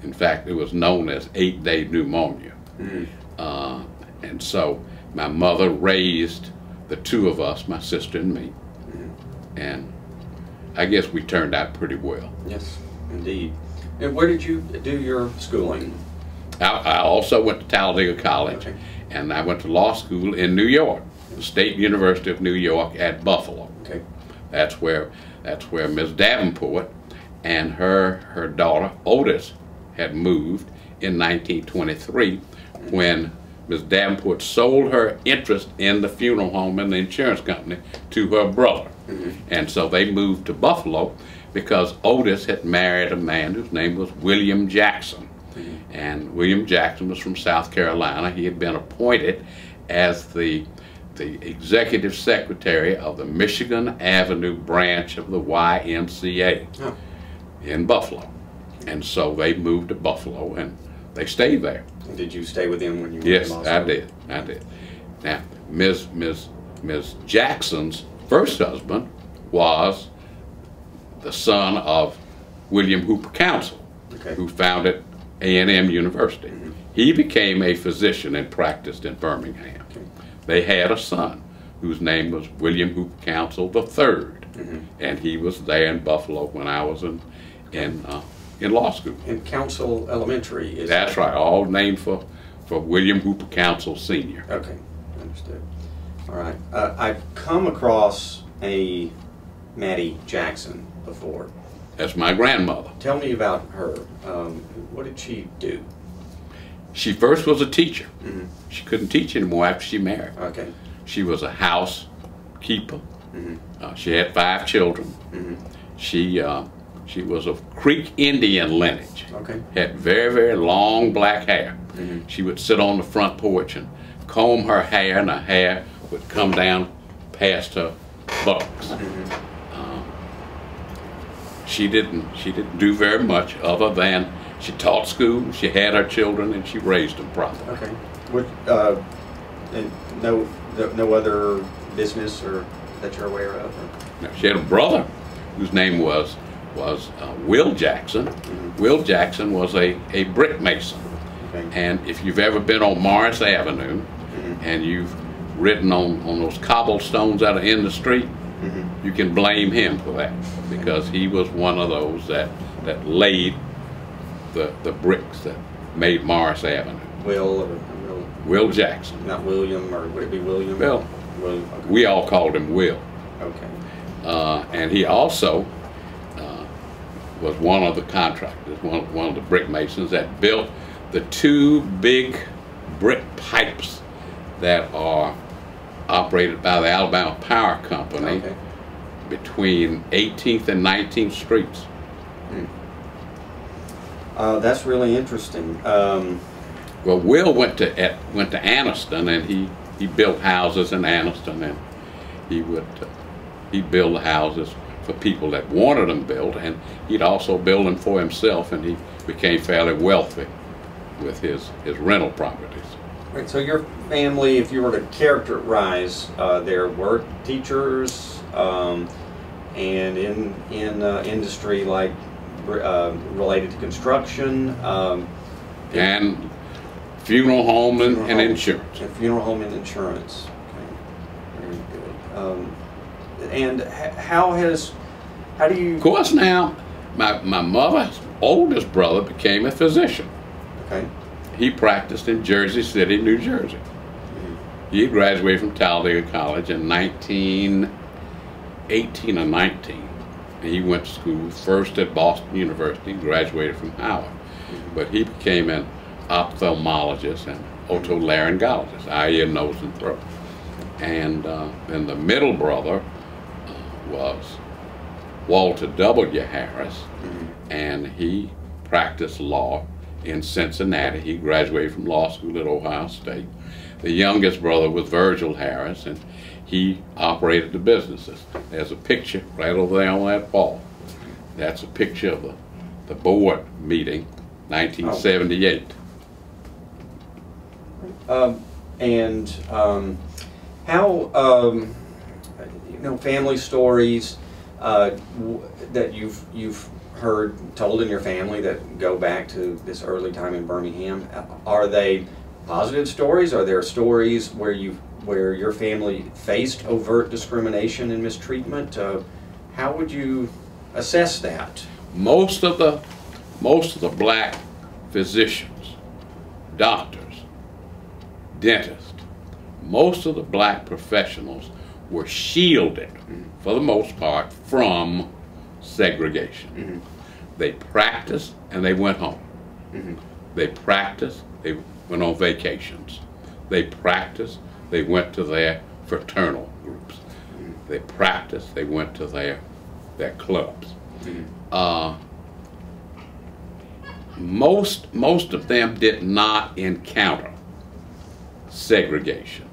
In fact, it was known as 8-day pneumonia. And so my mother raised the 2 of us, my sister and me, and I guess we turned out pretty well. Yes, indeed. And where did you do your schooling? I also went to Talladega College, and I went to law school in New York, the State University of New York at Buffalo. That's where Miss Davenport and her daughter Otis had moved in 1923 when Miss Davenport sold her interest in the funeral home and the insurance company to her brother. And so they moved to Buffalo because Otis had married a man whose name was William Jackson. And William Jackson was from South Carolina. He had been appointed as the executive secretary of the Michigan Avenue branch of the YMCA in Buffalo. And so they moved to Buffalo, and they stayed there. Did you stay with them when you were Yes, in law school? I did. Now, Miss Jackson's first husband was the son of William Hooper Council, who founded A&M University. He became a physician and practiced in Birmingham. They had a son whose name was William Hooper Council III, and he was there in Buffalo when I was in law school. And Council Elementary is... That's right, all named for William Hooper Council Sr. Okay, understood. All right. I've come across a Mattie Jackson before. That's my grandmother. Tell me about her. What did she do? She first was a teacher. She couldn't teach anymore after she married. Okay. She was a housekeeper. She had 5 children. She was of Creek Indian lineage. Had very, very long black hair. She would sit on the front porch and comb her hair, and her hair would come down past her buttocks. She didn't do very much other than she taught school, she had her children, and she raised them properly. Okay. And no other business or that you're aware of? Now, she had a brother whose name was Will Jackson. Will Jackson was a brick mason. And if you've ever been on Morris Avenue and you've written on those cobblestones that are in the street, Mm-hmm. you can blame him for that, because he was one of those that laid the bricks that made Morris Avenue. Will Jackson. Not William, or would it be William? Well, William. Okay. we all called him Will. Okay. And he also was one of the contractors, one of the brick masons that built the two big brick pipes that are operated by the Alabama Power Company, Okay. between 18th and 19th Streets. That's really interesting. Well, Will went to Anniston, and he built houses in Anniston, and he'd build houses for people that wanted them built, and he'd also build them for himself, and he became fairly wealthy with his rental properties. Right, so your family, if you were to characterize their work, teachers, and in industry like related to construction, And funeral home and insurance. And funeral home and insurance. Okay. Very good. And how do you? Of course, now my mother's oldest brother became a physician. Okay. He practiced in Jersey City, New Jersey. He graduated from Talladega College in 1918 or 19. And he went to school first at Boston University, graduated from Howard. But he became an ophthalmologist and otolaryngologist, eye, ear, nose, and throat. And then the middle brother was Walter W. Harris, and he practiced law in Cincinnati. He graduated from law school at Ohio State. The youngest brother was Virgil Harris, and he operated the businesses. There's a picture right over there on that wall. That's a picture of the board meeting, 1978. How family stories that you've heard told in your family that go back to this early time in Birmingham, are they positive stories? Are there stories where your family faced overt discrimination and mistreatment? How would you assess that? Most of the black physicians, doctors, dentists, most of the black professionals were shielded, for the most part, from segregation. They practiced and they went home. They practiced, they went on vacations. They practiced, they went to their fraternal groups. They practiced, they went to their clubs. Most of them did not encounter segregation.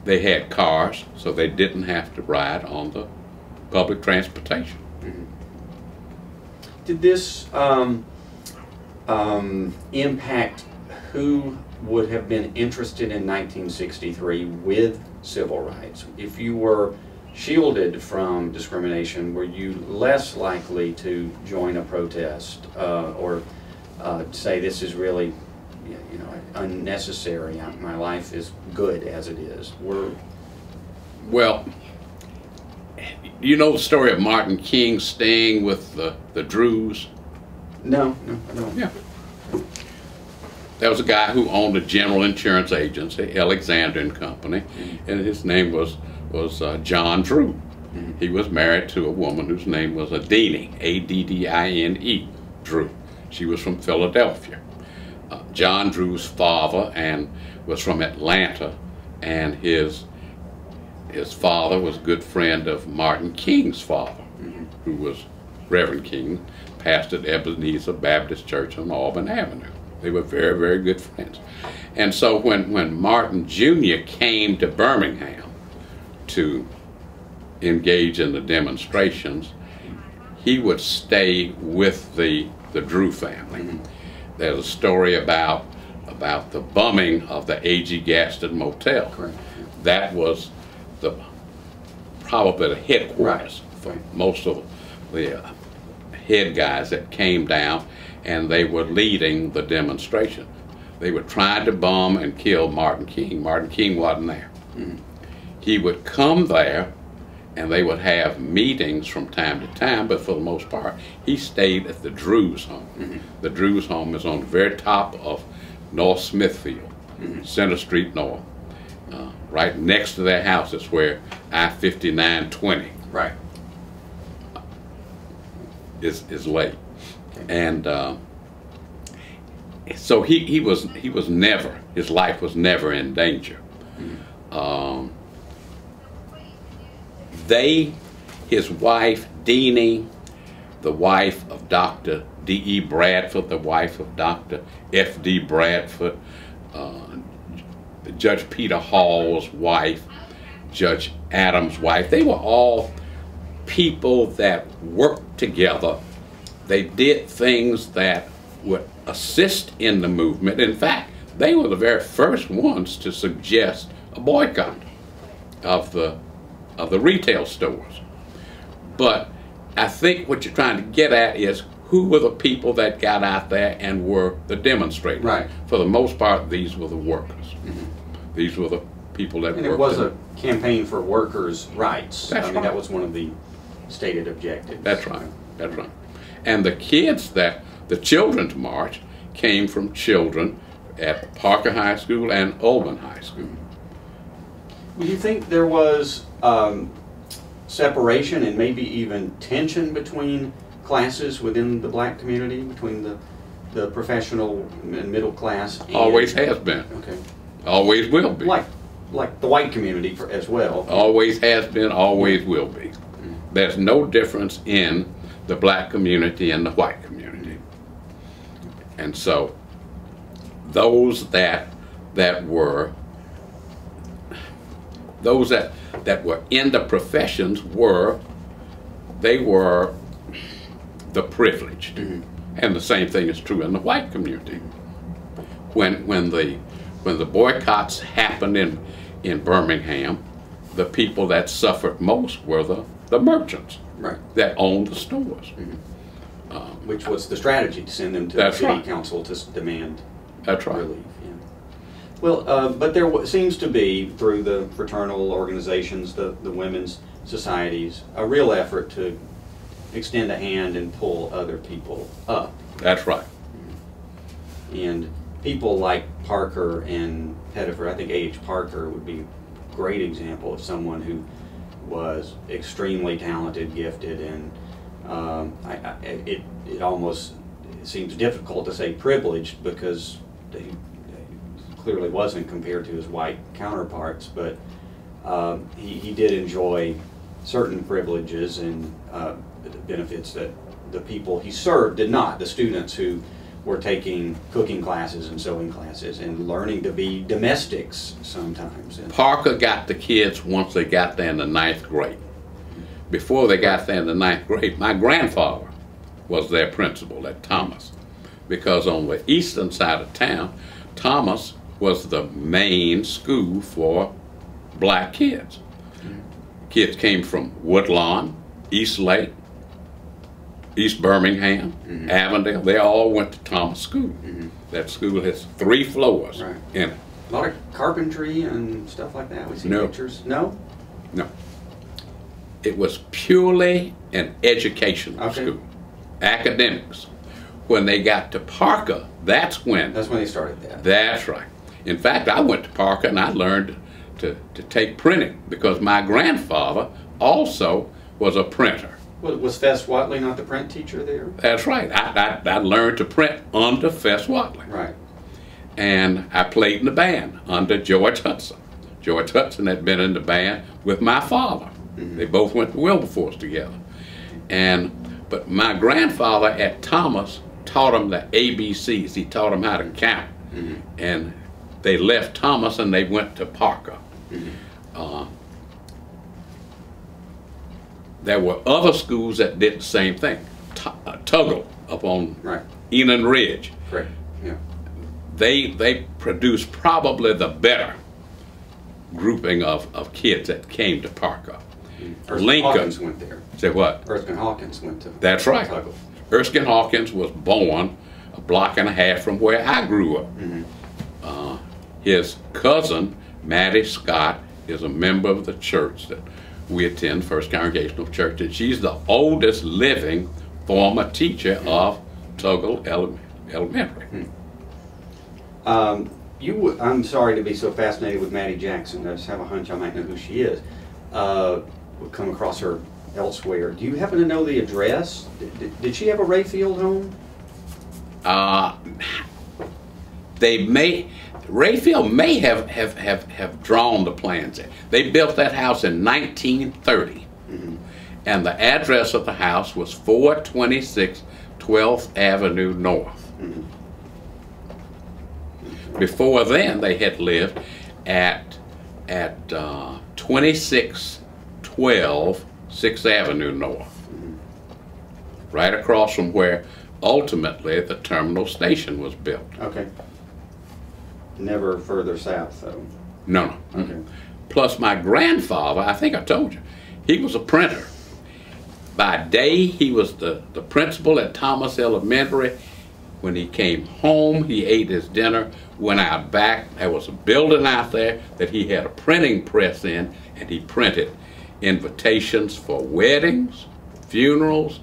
They had cars, so they didn't have to ride on the public transportation. Did this impact who would have been interested in 1963 with civil rights? If you were shielded from discrimination, were you less likely to join a protest or say this is really, unnecessary? My life is good as it is. Well, you know the story of Martin King staying with the Drews? No, I don't. Yeah. There was a guy who owned a general insurance agency, Alexander and Company, and his name was John Drew. He was married to a woman whose name was Addine, Addine, Drew. She was from Philadelphia. John Drew's father was from Atlanta, and his father was a good friend of Martin King's father, who was Reverend King, pastored Ebenezer Baptist Church on Auburn Avenue. They were very, very good friends. And so when Martin Jr. came to Birmingham to engage in the demonstrations, he would stay with the Drew family. There's a story about the bumming of the A.G. Gaston Motel. Correct. That was probably the headquarters for most of the head guys that came down, and they were leading the demonstration. They were trying to bomb and kill Martin King. Martin King wasn't there. He would come there, and they would have meetings from time to time, but for the most part, he stayed at the Drews home. The Drews home is on the very top of North Smithfield, Center Street North. Right next to their house is where I-5920 Right. is laid. And so he was never, his life was never in danger. His wife, Deanie, the wife of Dr. D.E. Bradford, the wife of Dr. F.D. Bradford, Judge Peter Hall's wife, Judge Adams' wife, they were all people that worked together. They did things that would assist in the movement. In fact, they were the very first ones to suggest a boycott of the retail stores. But I think what you're trying to get at is who were the people that got out there and were the demonstrators. Right. For the most part, these were the workers. These were the people that And worked. it was a campaign for workers' rights. That's right. That was one of the stated objectives. That's right. That's right. And the kids the children's march came from children at Parker High School and Ulman High School. Do you think there was separation and maybe even tension between classes within the black community, between the professional and middle class? And, Always has been. Okay. Always will be. Like the white community as well. Always has been, always will be. There's no difference in the black community and the white community. And so those that were in the professions were the privileged. And the same thing is true in the white community. When the boycotts happened in Birmingham, the people that suffered most were the merchants. Right. That owned the stores. Which was the strategy, to send them to the city council to demand relief. Yeah. Well, but there seems to be, through the fraternal organizations, the women's societies, a real effort to extend a hand and pull other people up. That's right. And people like Parker and Pettiford, I think A.H. Parker would be a great example of someone who was extremely talented, gifted, and it almost seems difficult to say privileged, because he clearly wasn't compared to his white counterparts, but he did enjoy certain privileges and benefits that the people he served did not. The students who were taking cooking classes and sewing classes and learning to be domestics sometimes. Parker got the kids once they got there in the 9th grade. Before they got there in the 9th grade, my grandfather was their principal at Thomas, because on the eastern side of town, Thomas was the main school for black kids. Kids came from Woodlawn, East Lake, East Birmingham, Avondale. They all went to Thomas School. That school has 3 floors in it. A lot of carpentry and stuff like that. We see pictures. No? No. It was purely an educational school. Academics. When they got to Parker, that's when they started that. That's right. In fact, I went to Parker and I learned to take printing, because my grandfather also was a printer. Was Fess Watley not the print teacher there? That's right. I learned to print under Fess Watley. Right. And I played in the band under George Hudson. George Hudson had been in the band with my father. They both went to Wilberforce together. But my grandfather at Thomas taught them the ABCs. He taught them how to count. And they left Thomas and they went to Parker. There were other schools that did the same thing. Tuggle up on Enon Ridge. Correct. Yeah. They produced probably the better grouping of kids that came to Parker. Erskine Hawkins went there. Say what? Erskine Hawkins went to That's right. Tuggle. Erskine Hawkins was born a block and a half from where I grew up. His cousin, Mattie Scott, is a member of the church that we attend, First Congregational Church, and she's the oldest living former teacher of Tuggle Elementary. I'm sorry to be so fascinated with Maddie Jackson. I just have a hunch I might know who she is. We'll come across her elsewhere. Do you happen to know the address? Did she have a Rayfield home? Rayfield may have drawn the plans. They built that house in 1930, and the address of the house was 426 12th Avenue North. Before then, they had lived at 2612 6th Avenue North, right across from where ultimately the terminal station was built. Okay. Never further south, though. No. Okay. Plus, my grandfather, I think I told you, he was a printer. By day, he was the principal at Thomas Elementary. When he came home, he ate his dinner, went out back. There was a building out there that he had a printing press in, and he printed invitations for weddings, funerals,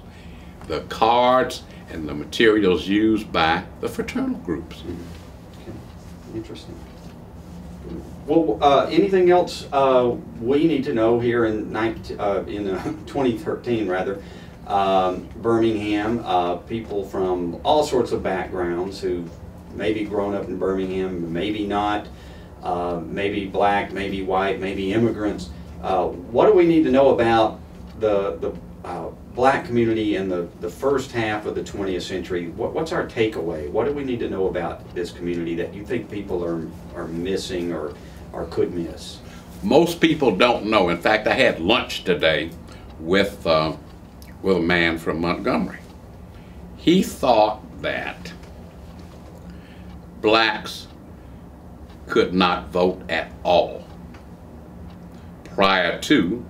the cards, and the materials used by the fraternal groups. Okay. Interesting. Well, anything else we need to know here in 2013, rather? Birmingham, people from all sorts of backgrounds who maybe grown up in Birmingham, maybe not, maybe black, maybe white, maybe immigrants. What do we need to know about the black community in the first half of the 20th century? What's our takeaway? What do we need to know about this community that you think people are missing or could miss? Most people don't know. In fact, I had lunch today with a man from Montgomery. He thought that blacks could not vote at all prior to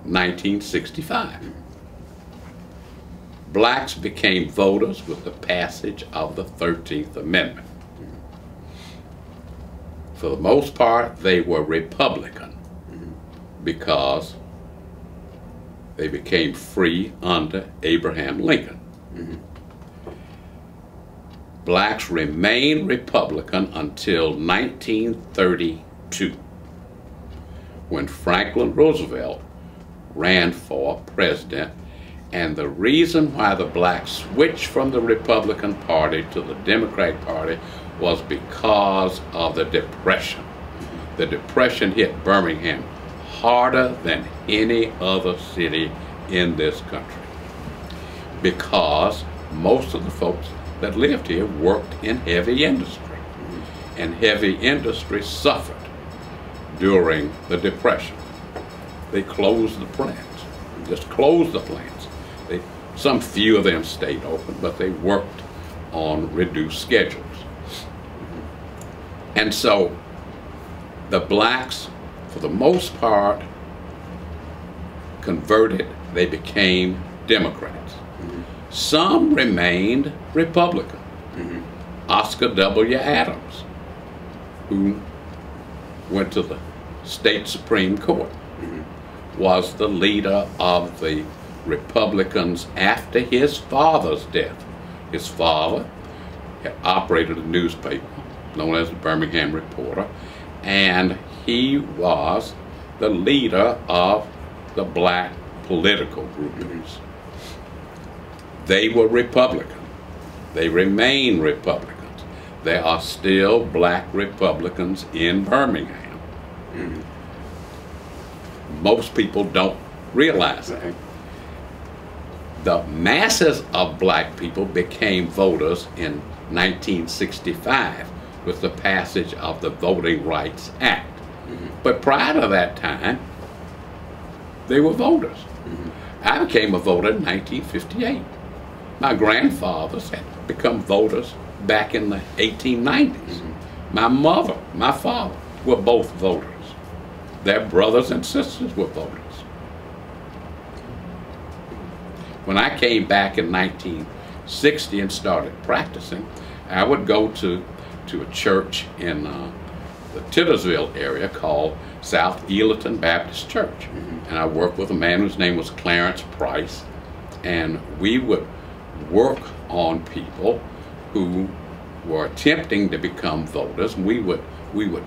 1965. Blacks became voters with the passage of the 13th Amendment. For the most part, they were Republican because they became free under Abraham Lincoln. Blacks remained Republican until 1932, when Franklin Roosevelt ran for president, and the reason why the blacks switched from the Republican Party to the Democratic Party was because of the Depression. The Depression hit Birmingham harder than any other city in this country, because most of the folks that lived here worked in heavy industry, and heavy industry suffered during the Depression. They closed the plants, just closed the plants. Some few of them stayed open, but they worked on reduced schedules. And so the blacks, for the most part, converted. They became Democrats. Some remained Republican. Oscar W. Adams, who went to the state Supreme Court, was the leader of the Republicans after his father's death. His father had operated a newspaper known as the Birmingham Reporter, and he was the leader of the black political groupings. They were Republican. They remain Republicans. There are still black Republicans in Birmingham. Most people don't realize that. The masses of black people became voters in 1965 with the passage of the Voting Rights Act. But prior to that time, they were voters. I became a voter in 1958. My grandfathers had become voters back in the 1890s. My mother, my father were both voters. Their brothers and sisters were voters. When I came back in 1960 and started practicing, I would go to a church in the Tittersville area called South Ealerton Baptist Church. And I worked with a man whose name was Clarence Price, and we would work on people who were attempting to become voters. We would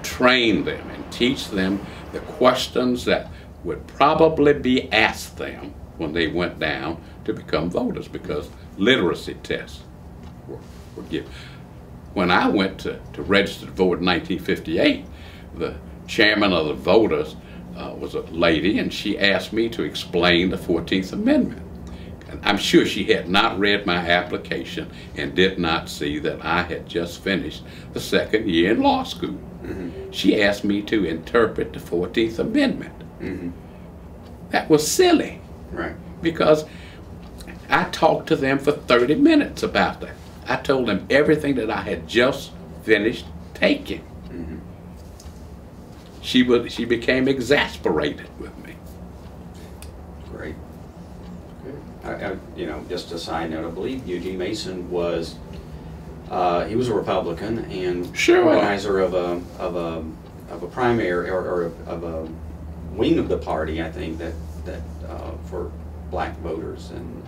train them and teach them the questions that would probably be asked them when they went down to become voters, because literacy tests were given. When I went to register to vote in 1958, the chairman of the voters was a lady, and she asked me to explain the 14th Amendment. And I'm sure she had not read my application and did not see that I had just finished the second year in law school. She asked me to interpret the 14th Amendment. That was silly. Right. Because I talked to them for 30 minutes about that. I told them everything that I had just finished taking. She became exasperated with me. Great. You know, just a side note, I believe Eugene Mason was he was a Republican and organizer of a primary or of a wing of the party, I think, that for black voters, and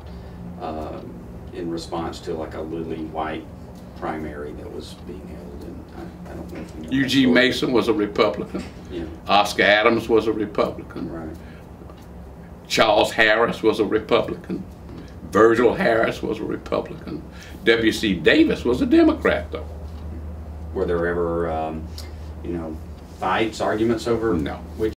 in response to like a lily white primary that was being held. I don't know if you know Eugene Mason was a Republican. Yeah. Oscar Adams was a Republican. Right. Charles Harris was a Republican. Virgil Harris was a Republican. W.C. Davis was a Democrat, though. Were there ever, you know, fights, arguments over No. which